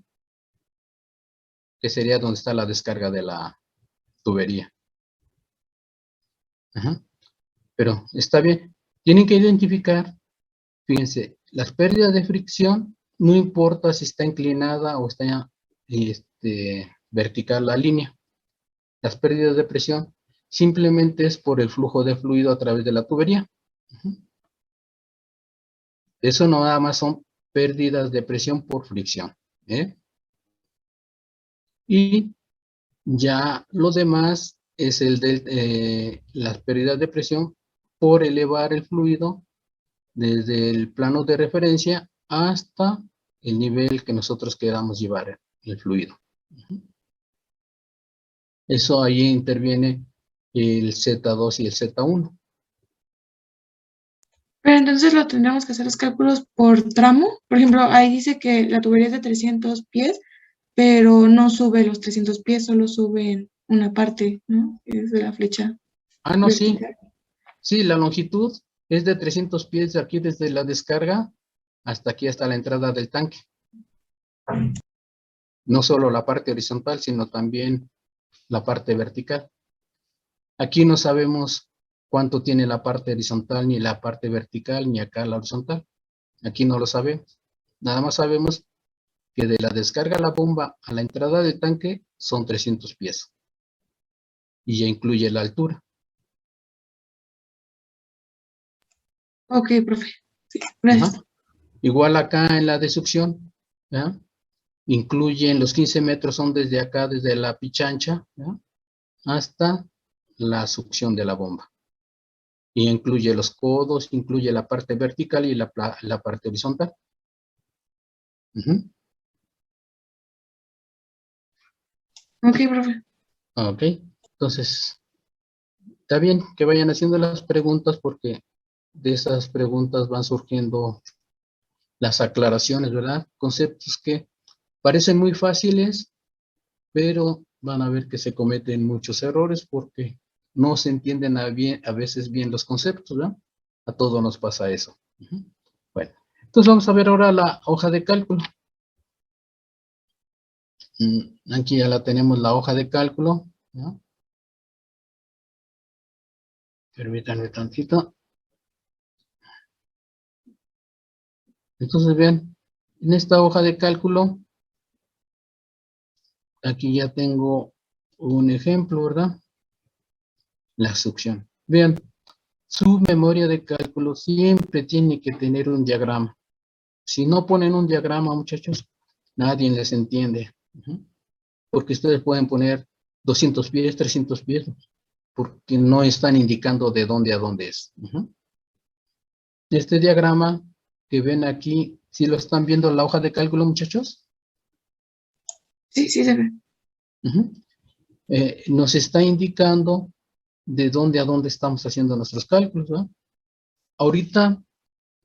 B: que sería donde está la descarga de la tubería. Ajá. Pero está bien. Tienen que identificar, fíjense, las pérdidas de fricción, no importa si está inclinada o está vertical la línea. Las pérdidas de presión simplemente es por el flujo de fluido a través de la tubería. Eso no nada más son pérdidas de presión por fricción. Y ya lo demás es el de las pérdidas de presión por elevar el fluido desde el plano de referencia hasta el nivel que nosotros queramos llevar el fluido. Eso ahí interviene el Z2 y el Z1.
A: Pero entonces lo tendremos que hacer los cálculos por tramo. Por ejemplo, ahí dice que la tubería es de 300 pies, pero no sube los 300 pies, solo sube una parte, ¿no? Es de la flecha
B: Ah, no, sí.
A: vertical.
B: Sí, la longitud es de 300 pies de aquí desde la descarga hasta aquí, hasta la entrada del tanque. No solo la parte horizontal, sino también la parte vertical. Aquí no sabemos cuánto tiene la parte horizontal, ni la parte vertical, ni acá la horizontal. Aquí no lo sabemos. Nada más sabemos que de la descarga a la bomba a la entrada del tanque son 300 pies. Y ya incluye la altura.
A: Ok, profe. Sí, gracias.
B: Ajá. Igual acá en la de succión, ¿ya? Incluyen los 15 metros, son desde acá, desde la pichancha, ¿ya? Hasta la succión de la bomba. Y incluye los codos, incluye la parte vertical y la parte horizontal.
A: Ok, profe.
B: Ok, entonces, está bien que vayan haciendo las preguntas porque de esas preguntas van surgiendo las aclaraciones, ¿verdad? Conceptos que parecen muy fáciles, pero van a ver que se cometen muchos errores porque no se entienden a veces bien los conceptos, ¿verdad? A todos nos pasa eso. Bueno, entonces vamos a ver ahora la hoja de cálculo. Aquí ya la tenemos, la hoja de cálculo, ¿no? Permítanme tantito. Entonces vean, en esta hoja de cálculo, aquí ya tengo un ejemplo, ¿verdad? La succión. Vean, su memoria de cálculo siempre tiene que tener un diagrama. Si no ponen un diagrama, muchachos, nadie les entiende. Porque ustedes pueden poner 200 pies, 300 pies, porque no están indicando de dónde a dónde es. Este diagrama que ven aquí, ¿sí lo están viendo en la hoja de cálculo, muchachos?
A: Sí, sí se ve.
B: Nos está indicando de dónde a dónde estamos haciendo nuestros cálculos, ¿no? Ahorita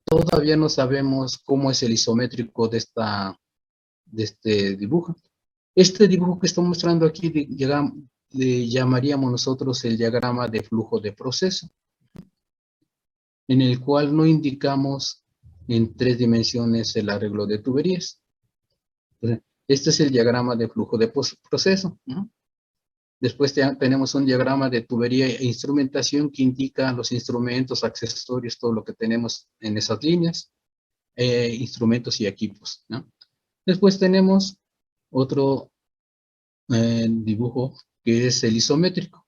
B: todavía no sabemos cómo es el isométrico de este dibujo. Este dibujo que estoy mostrando aquí le llamaríamos nosotros el diagrama de flujo de proceso, en el cual no indicamos en 3 dimensiones el arreglo de tuberías. Entonces, este es el diagrama de flujo de proceso, ¿no? Después tenemos un diagrama de tubería e instrumentación que indica los instrumentos, accesorios, todo lo que tenemos en esas líneas, instrumentos y equipos, ¿no? Después tenemos otro dibujo que es el isométrico.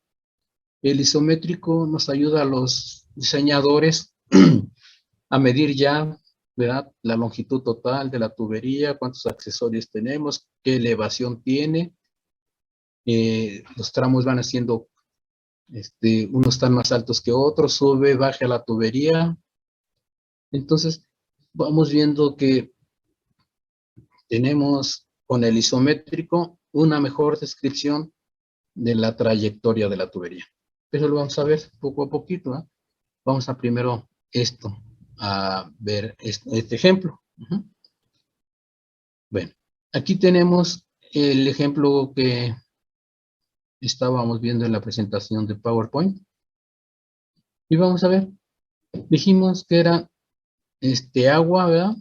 B: El isométrico nos ayuda a los diseñadores a medir ya, ¿verdad?, la longitud total de la tubería, cuántos accesorios tenemos, qué elevación tiene. Los tramos van haciendo, unos están más altos que otros, sube, baja la tubería. Entonces, vamos viendo que tenemos con el isométrico una mejor descripción de la trayectoria de la tubería. Eso lo vamos a ver poco a poquito, ¿eh? Vamos a primero a ver este ejemplo. Bueno, aquí tenemos el ejemplo que estábamos viendo en la presentación de PowerPoint. Y vamos a ver, dijimos que era agua, ¿verdad?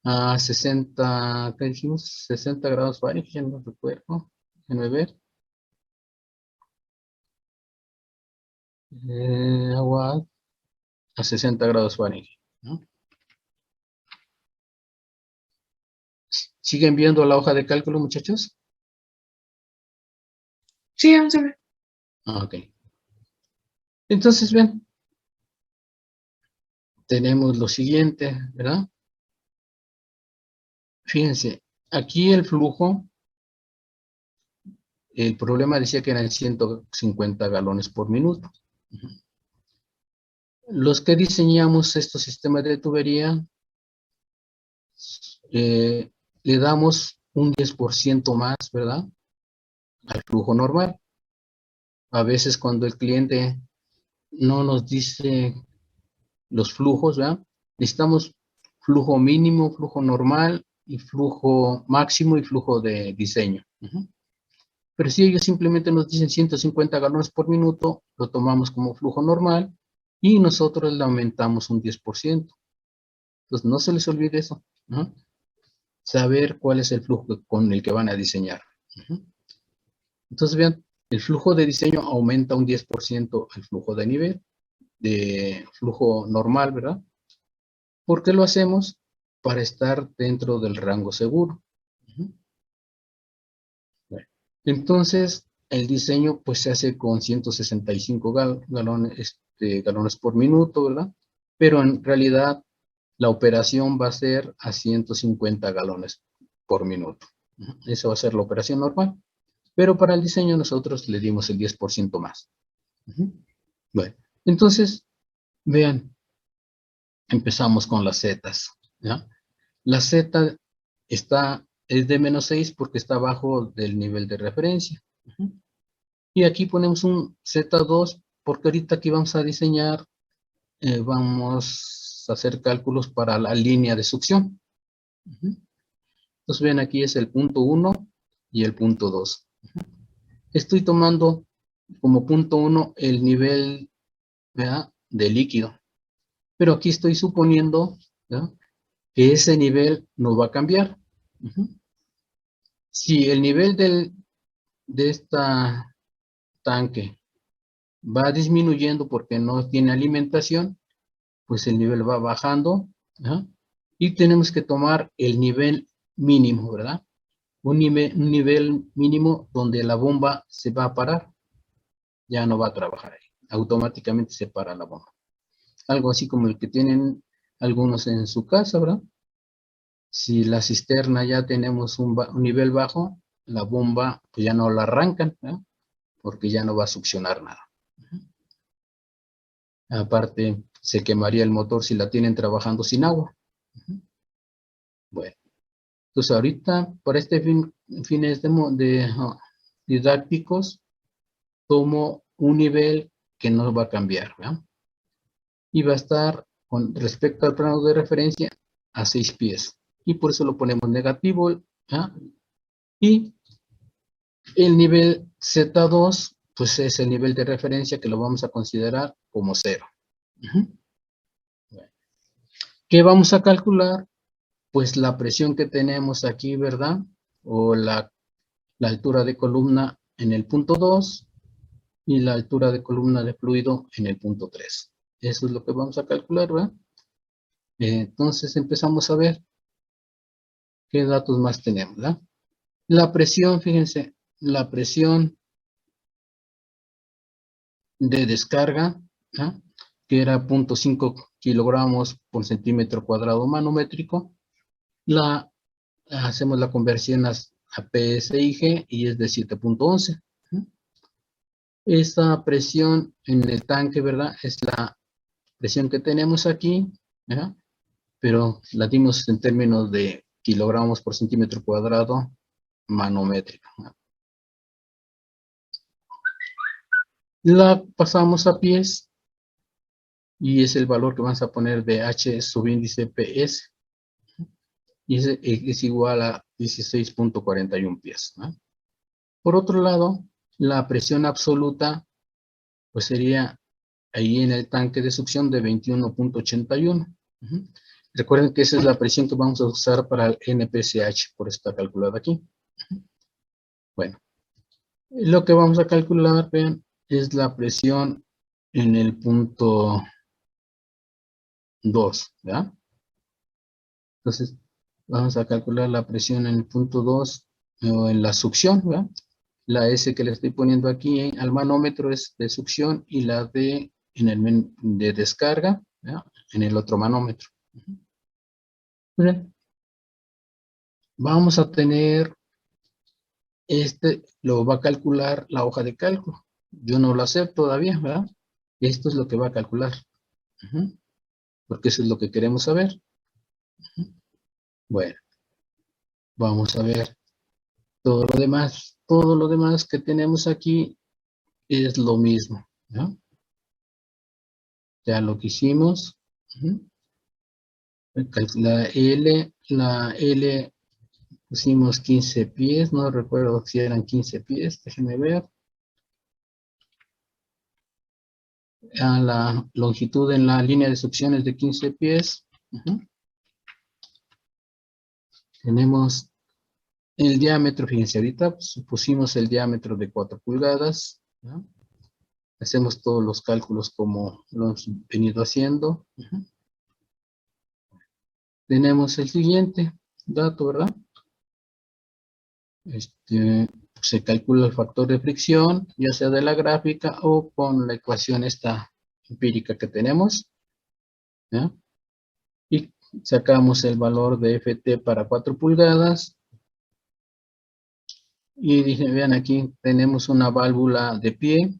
B: A 60, ¿qué dijimos? 60 grados Fahrenheit, ya no recuerdo. Déjenme ver. Agua a 60 grados Fahrenheit, ¿no? ¿Siguen viendo la hoja de cálculo, muchachos?
A: Sí, vamos a ver.
B: Ok. Entonces, ven, tenemos lo siguiente, ¿verdad? Fíjense, aquí el flujo, el problema decía que eran 150 galones por minuto. Los que diseñamos estos sistemas de tubería, le damos un 10% más, ¿verdad? Al flujo normal. A veces cuando el cliente no nos dice los flujos, ¿verdad? Necesitamos flujo mínimo, flujo normal y flujo máximo y flujo de diseño. Pero si ellos simplemente nos dicen 150 galones por minuto, lo tomamos como flujo normal y nosotros le aumentamos un 10%. Entonces no se les olvide eso, ¿no? Saber cuál es el flujo con el que van a diseñar. Entonces vean, el flujo de diseño aumenta un 10% el flujo de nivel, de flujo normal, ¿verdad? ¿Por qué lo hacemos? Para estar dentro del rango seguro. Bueno, entonces, el diseño pues se hace con 165 galones por minuto, ¿verdad? Pero en realidad la operación va a ser a 150 galones por minuto. Esa va a ser la operación normal. Pero para el diseño nosotros le dimos el 10% más. Bueno, entonces, vean, empezamos con las zetas, ¿ya? La Z es de -6 porque está abajo del nivel de referencia. Y aquí ponemos un Z2 porque ahorita aquí vamos a diseñar, vamos a hacer cálculos para la línea de succión. Entonces ven, aquí es el punto 1 y el punto 2. Estoy tomando como punto 1 el nivel, ¿verdad?, de líquido. Pero aquí estoy suponiendo, ¿verdad?, que ese nivel no va a cambiar. Si el nivel de esta tanque va disminuyendo porque no tiene alimentación, pues el nivel va bajando, ¿verdad? Y tenemos que tomar el nivel mínimo, ¿verdad? Un nivel mínimo donde la bomba se va a parar, ya no va a trabajar ahí, automáticamente se para la bomba. Algo así como el que tienen algunos en su casa, ¿verdad? Si la cisterna ya tenemos un nivel bajo, la bomba pues ya no la arrancan, ¿verdad?, porque ya no va a succionar nada. Aparte, se quemaría el motor si la tienen trabajando sin agua. Bueno, entonces ahorita, para este fines didácticos, tomo un nivel que no va a cambiar, ¿verdad? Y va a estar, con respecto al plano de referencia, a 6 pies. Y por eso lo ponemos negativo, ¿verdad? Y el nivel Z2, pues es el nivel de referencia que lo vamos a considerar como 0. ¿Qué vamos a calcular? Pues la presión que tenemos aquí, ¿verdad? O la altura de columna en el punto 2 y la altura de columna de fluido en el punto 3. Eso es lo que vamos a calcular, ¿verdad? Entonces empezamos a ver qué datos más tenemos, ¿verdad? La presión, fíjense, la presión de descarga, ¿verdad?, que era 0.5 kilogramos por centímetro cuadrado manométrico, hacemos la conversión a PSIG y es de 7.11. Esta presión en el tanque, ¿verdad?, es la presión que tenemos aquí, ¿verdad?, pero la dimos en términos de kilogramos por centímetro cuadrado manométrico, ¿verdad? La pasamos a pies y es el valor que vamos a poner de H subíndice PS y es igual a 16.41 pies, ¿no? Por otro lado, la presión absoluta pues sería ahí en el tanque de succión de 21.81. Recuerden que esa es la presión que vamos a usar para el NPCH, por eso está calculada aquí. Bueno, lo que vamos a calcular, vean, es la presión en el punto 2, ¿ya? Entonces, vamos a calcular la presión en el punto 2 o en la succión, ¿verdad? La S que le estoy poniendo aquí al manómetro es de succión y la D de descarga, ¿verdad?, en el otro manómetro. Bien. vamos a tener, lo va a calcular la hoja de cálculo. Yo no lo acepto todavía, ¿verdad? Esto es lo que va a calcular. Porque eso es lo que queremos saber. Bueno, vamos a ver todo lo demás. Todo lo demás que tenemos aquí es lo mismo, ¿no? Ya lo que hicimos. La L pusimos 15 pies, no recuerdo si eran 15 pies, déjenme ver. A la longitud en la línea de succión es de 15 pies. Tenemos el diámetro, fíjense, ahorita pusimos el diámetro de 4 pulgadas. ¿No? Hacemos todos los cálculos como lo hemos venido haciendo. Tenemos el siguiente dato, ¿verdad? Se calcula el factor de fricción, ya sea de la gráfica o con la ecuación esta empírica que tenemos. ¿Ya? Y sacamos el valor de FT para 4 pulgadas. Y vean aquí, tenemos una válvula de pie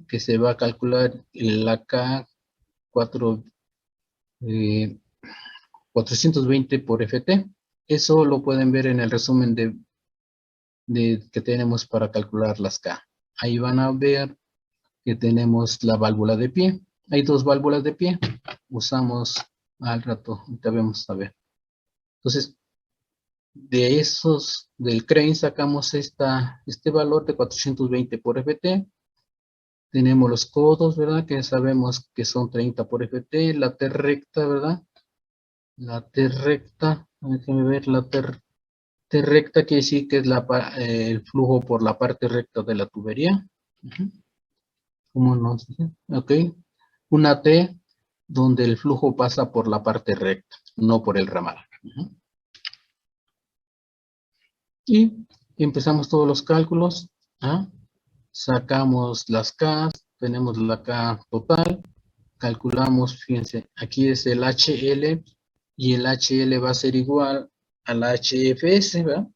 B: que se va a calcular la K 420 por FT. Eso lo pueden ver en el resumen que tenemos para calcular las K. Ahí van a ver que tenemos la válvula de pie. Hay dos válvulas de pie. Usamos al rato, ahorita vamos a ver. Entonces, del crane sacamos este valor de 420 por FT. Tenemos los codos, ¿verdad? Que sabemos que son 30 por FT. La T recta, ¿verdad? La T recta, déjenme ver, la T recta quiere decir que es el flujo por la parte recta de la tubería. ¿Cómo nos dice? Ok. Una T donde el flujo pasa por la parte recta, no por el ramal. Y empezamos todos los cálculos. Sacamos las K, tenemos la K total. Calculamos, fíjense, aquí es el HL y el HL va a ser igual al HFS, ¿verdad?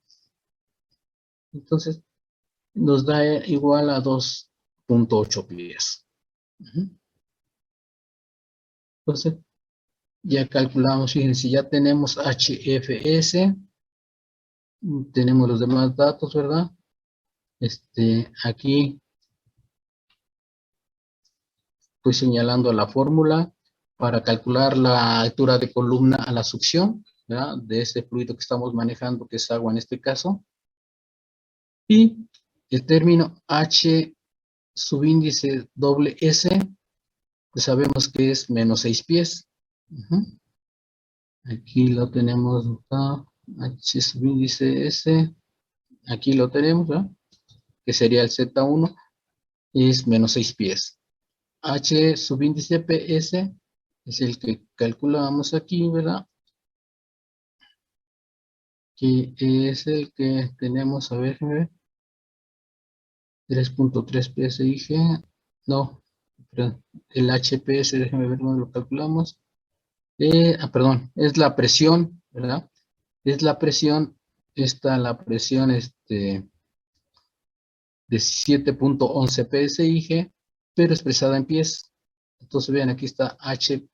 B: Entonces, nos da igual a 2.8 pies. Entonces, ya calculamos, fíjense, ya tenemos HFS, tenemos los demás datos, ¿verdad? Aquí estoy señalando la fórmula para calcular la altura de columna a la succión, ¿verdad? De este fluido que estamos manejando, que es agua en este caso. Y el término H subíndice doble S, pues sabemos que es menos 6 pies. Aquí lo tenemos, H subíndice S, aquí lo tenemos, ¿verdad? Que sería el Z1, es menos 6 pies. H subíndice PS es el que calculamos aquí, ¿verdad? Que es el que tenemos, a ver, 3.3 PSIG, no, el HPS, déjenme ver cómo lo calculamos. Perdón, es la presión, ¿verdad? Es la presión, la presión de 7.11 PSIG, pero expresada en pies. Entonces vean, aquí está H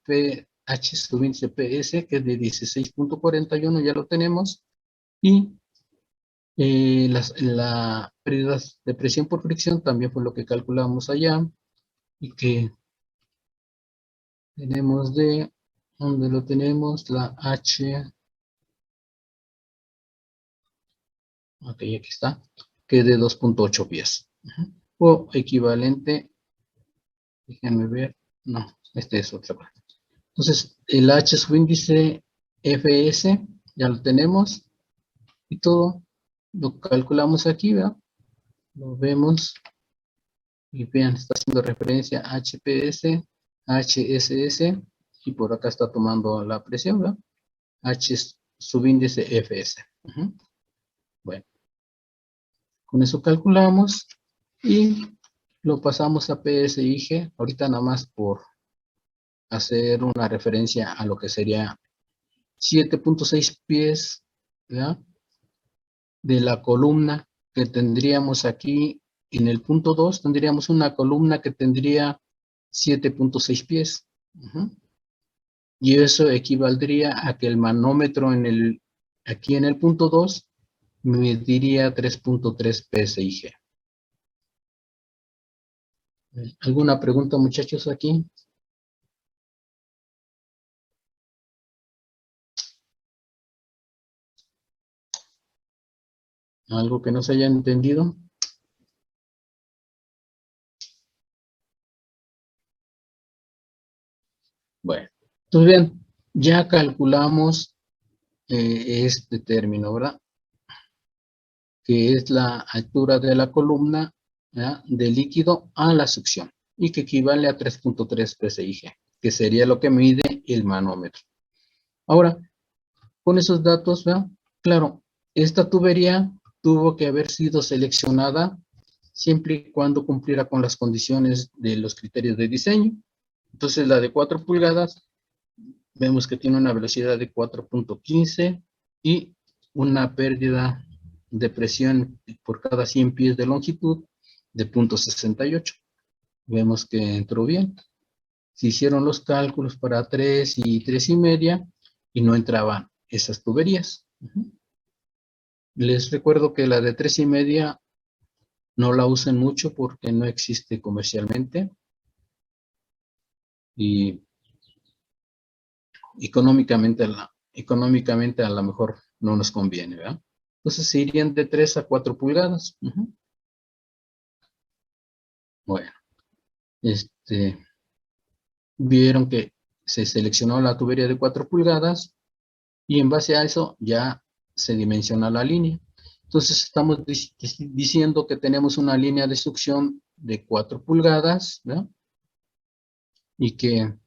B: subíndice PS, que es de 16.41, ya lo tenemos. Y la pérdida de presión por fricción también fue lo que calculamos allá. Y que tenemos ¿dónde lo tenemos? La H. Ok, aquí está. Que es de 2.8 pies. O equivalente. Déjenme ver. No, este es otra cosa. Entonces, el H subíndice FS, ya lo tenemos. Y todo lo calculamos aquí, ¿verdad? Lo vemos. Y vean, está haciendo referencia a HPS, HSS. Y por acá está tomando la presión, ¿verdad? H subíndice FS. Bueno. Con eso calculamos. Y lo pasamos a PSIG. Ahorita nada más por hacer una referencia a lo que sería 7.6 pies ¿verdad? De la columna que tendríamos aquí en el punto 2, tendríamos una columna que tendría 7.6 pies. Y eso equivaldría a que el manómetro aquí en el punto 2 mediría 3.3 PSIG. ¿Alguna pregunta, muchachos, aquí? ¿Algo que no se haya entendido? Bueno, entonces bien, ya calculamos este término, ¿verdad? Que es la altura de la columna, ¿verdad?, de líquido a la succión, y que equivale a 3.3 PSIG, que sería lo que mide el manómetro. Ahora, con esos datos, ¿verdad? Claro, esta tubería tuvo que haber sido seleccionada siempre y cuando cumpliera con las condiciones de los criterios de diseño. Entonces, la de 4 pulgadas, vemos que tiene una velocidad de 4.15 y una pérdida de presión por cada 100 pies de longitud de 0.68. Vemos que entró bien. Se hicieron los cálculos para 3 y 3,5 y no entraban esas tuberías. Les recuerdo que la de 3,5 no la usen mucho porque no existe comercialmente y económicamente a lo mejor no nos conviene, ¿verdad? Entonces se irían de 3 a 4 pulgadas. Bueno, vieron que se seleccionó la tubería de 4 pulgadas y en base a eso ya se dimensiona la línea. Entonces estamos diciendo que tenemos una línea de succión de 4 pulgadas, ¿verdad? Y que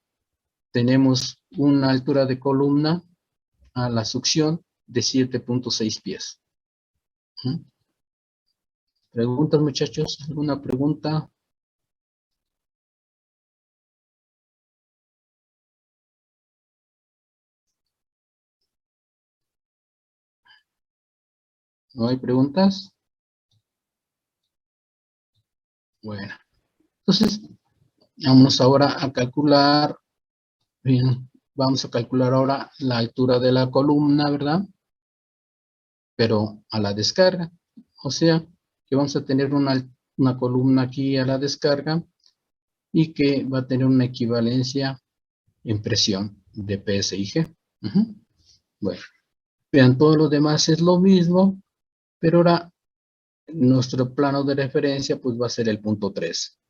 B: tenemos una altura de columna a la succión de 7.6 pies. ¿Preguntas, muchachos? ¿Alguna pregunta? ¿No hay preguntas? Bueno, entonces vamos ahora a calcular. Bien, vamos a calcular ahora la altura de la columna, ¿verdad? Pero a la descarga. O sea, que vamos a tener una columna aquí a la descarga y que va a tener una equivalencia en presión de PSIG. Bueno, vean, todo lo demás es lo mismo, pero ahora nuestro plano de referencia pues va a ser el punto 3,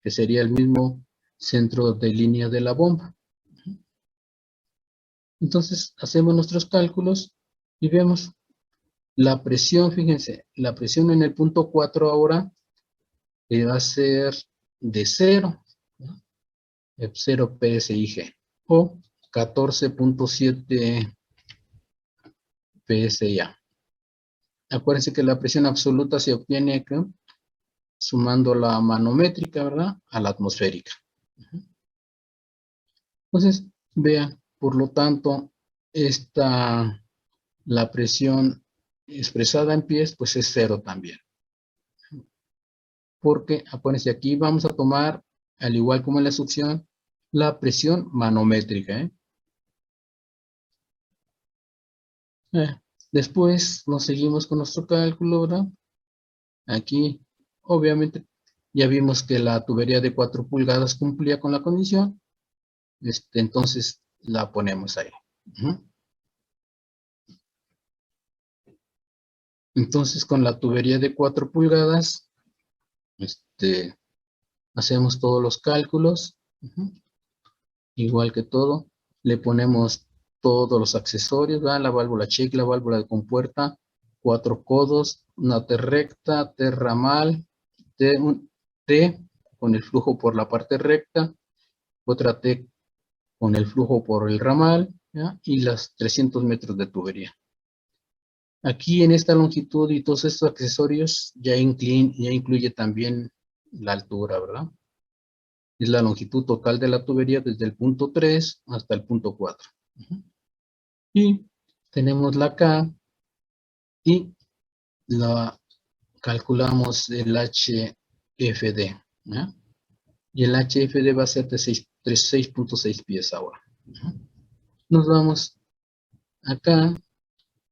B: que sería el mismo centro de línea de la bomba. Entonces hacemos nuestros cálculos y vemos la presión. Fíjense, la presión en el punto 4 ahora va a ser de 0, ¿no? 0 PSIG o 14.7 PSA. Acuérdense que la presión absoluta se obtiene acá, sumando la manométrica, ¿verdad?, a la atmosférica. Entonces, vean, por lo tanto, la presión expresada en pies, pues es 0 también. Porque, acuérdense, aquí vamos a tomar, al igual como en la succión, la presión manométrica. Después nos seguimos con nuestro cálculo, ¿verdad? Aquí, obviamente, ya vimos que la tubería de 4 pulgadas cumplía con la condición. Entonces, la ponemos ahí. Entonces, con la tubería de 4 pulgadas, hacemos todos los cálculos. Igual que todo, le ponemos todos los accesorios, ¿verdad? La válvula check, la válvula de compuerta, 4 codos, una T recta, T ramal, T con el flujo por la parte recta, otra T con el flujo por el ramal, ¿ya? Y las 300 metros de tubería. Aquí en esta longitud y todos estos accesorios ya incluye también la altura, ¿verdad? Es la longitud total de la tubería desde el punto 3 hasta el punto 4. Y tenemos la K y la calculamos el HFD, ¿ya? Y el HFD va a ser de 6.6 pies ahora. Nos vamos acá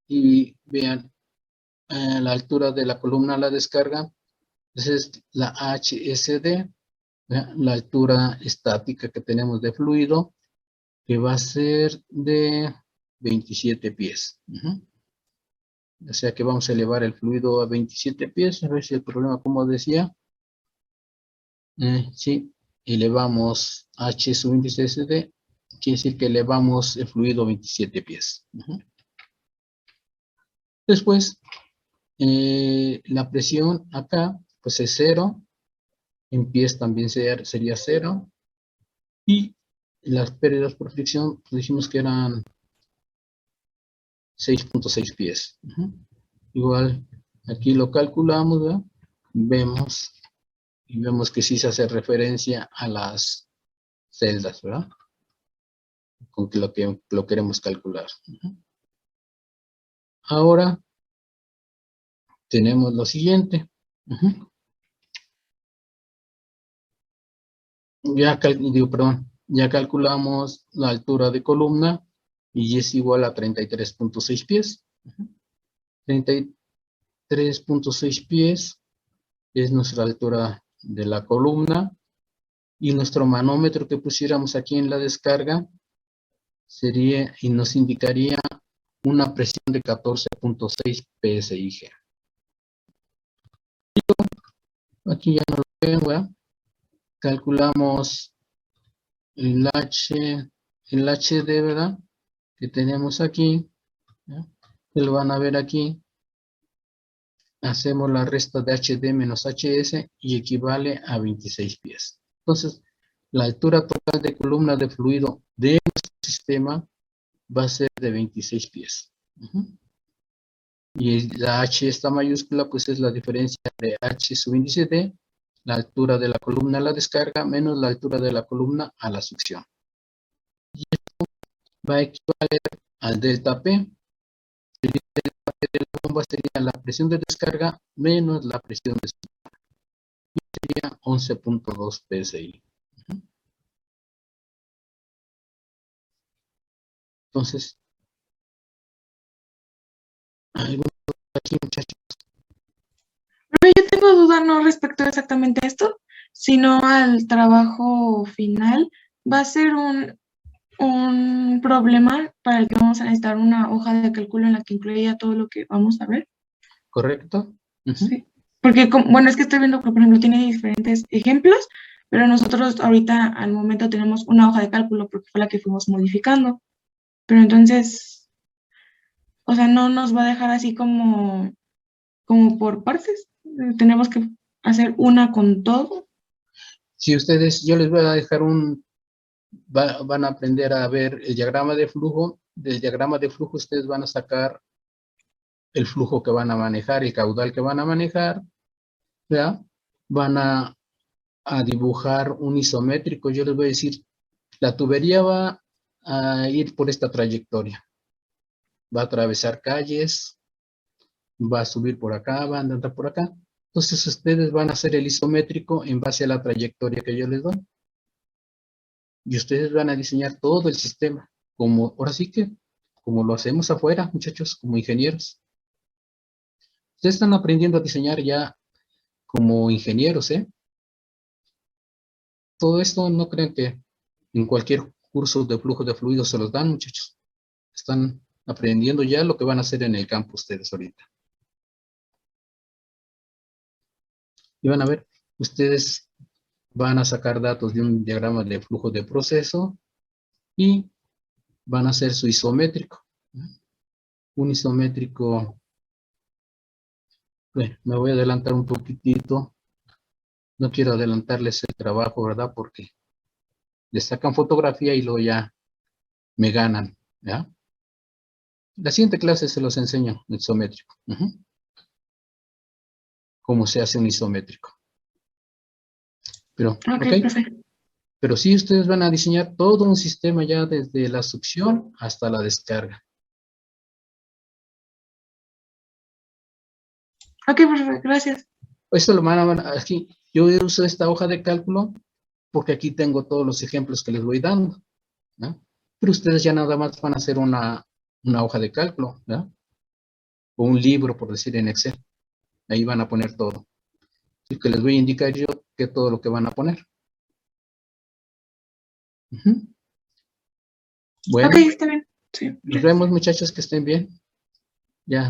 B: y vean la altura de la columna a la descarga. Esa es la HSD, ¿ya? La altura estática que tenemos de fluido, que va a ser de 27 pies. O sea que vamos a elevar el fluido a 27 pies. A ver si el problema, como decía, sí, elevamos H sub índice SD, quiere decir que elevamos el fluido a 27 pies. Después, la presión acá, pues es 0, en pies también sería 0, y las pérdidas por fricción, pues dijimos que eran 6.6 pies. Igual, aquí lo calculamos, ¿verdad? Vemos que sí se hace referencia a las celdas, ¿verdad? Con lo que lo queremos calcular. Ahora tenemos lo siguiente. Ya calculamos la altura de columna y es igual a 33.6 pies. 33.6 pies es nuestra altura de la columna, y nuestro manómetro que pusiéramos aquí en la descarga sería y nos indicaría una presión de 14.6 psig. Aquí ya no lo ven, ¿verdad? Calculamos el HD, ¿verdad? Que tenemos aquí, ¿ya? Que lo van a ver aquí. Hacemos la resta de HD menos HS y equivale a 26 pies. Entonces, la altura total de columna de fluido de nuestro sistema va a ser de 26 pies. Y la H esta mayúscula, pues es la diferencia de H sub índice D, la altura de la columna a la descarga, menos la altura de la columna a la succión. Y esto va a equivaler al delta P. El delta P de la bomba sería la presión de descarga menos la presión de succión. Y sería 11.2 psi. Entonces, ¿alguna duda aquí, muchachos?
A: Pero yo tengo duda no respecto exactamente a esto, sino al trabajo final. Va a ser un problema para el que vamos a necesitar una hoja de cálculo en la que incluya todo lo que vamos a ver.
B: ¿Correcto?
A: Sí. Porque, bueno, es que estoy viendo que, por ejemplo, tiene diferentes ejemplos, pero nosotros ahorita al momento tenemos una hoja de cálculo porque fue la que fuimos modificando. Pero entonces, o sea, no nos va a dejar así como por partes. Tenemos que hacer una con todo.
B: Si ustedes, yo les voy a dejar van a aprender a ver el diagrama de flujo. Del diagrama de flujo ustedes van a sacar el flujo que van a manejar, el caudal que van a manejar, ¿verdad? Van a dibujar un isométrico. Yo les voy a decir, la tubería va a ir por esta trayectoria. Va a atravesar calles, va a subir por acá, va a andar por acá. Entonces ustedes van a hacer el isométrico en base a la trayectoria que yo les doy. Y ustedes van a diseñar todo el sistema, como, ahora sí que, como lo hacemos afuera, muchachos, como ingenieros. Ustedes están aprendiendo a diseñar ya como ingenieros, ¿eh? Todo esto no crean que en cualquier curso de flujo de fluidos se los dan, muchachos. Están aprendiendo ya lo que van a hacer en el campo ustedes ahorita. Y van a ver, ustedes van a sacar datos de un diagrama de flujo de proceso y van a hacer su isométrico. Un isométrico, bueno, me voy a adelantar un poquitito. No quiero adelantarles el trabajo, ¿verdad? Porque les sacan fotografía y luego ya me ganan, ¿ya? La siguiente clase se los enseño el isométrico. Cómo se hace un isométrico. Pero,
A: Ok, profe.
B: Pero sí, ustedes van a diseñar todo un sistema ya desde la succión hasta la descarga.
A: Ok, perfecto, gracias.
B: Esto lo van a aquí. Yo uso esta hoja de cálculo porque aquí tengo todos los ejemplos que les voy dando, ¿no? Pero ustedes ya nada más van a hacer una hoja de cálculo, ¿no? O un libro, por decir, en Excel. Ahí van a poner todo. Y que les voy a indicar yo que todo lo que van a poner. Ujú. Bueno,
A: Ok, está bien. Sí,
B: nos
A: gracias.
B: vemos, muchachos, que estén bien. Ya.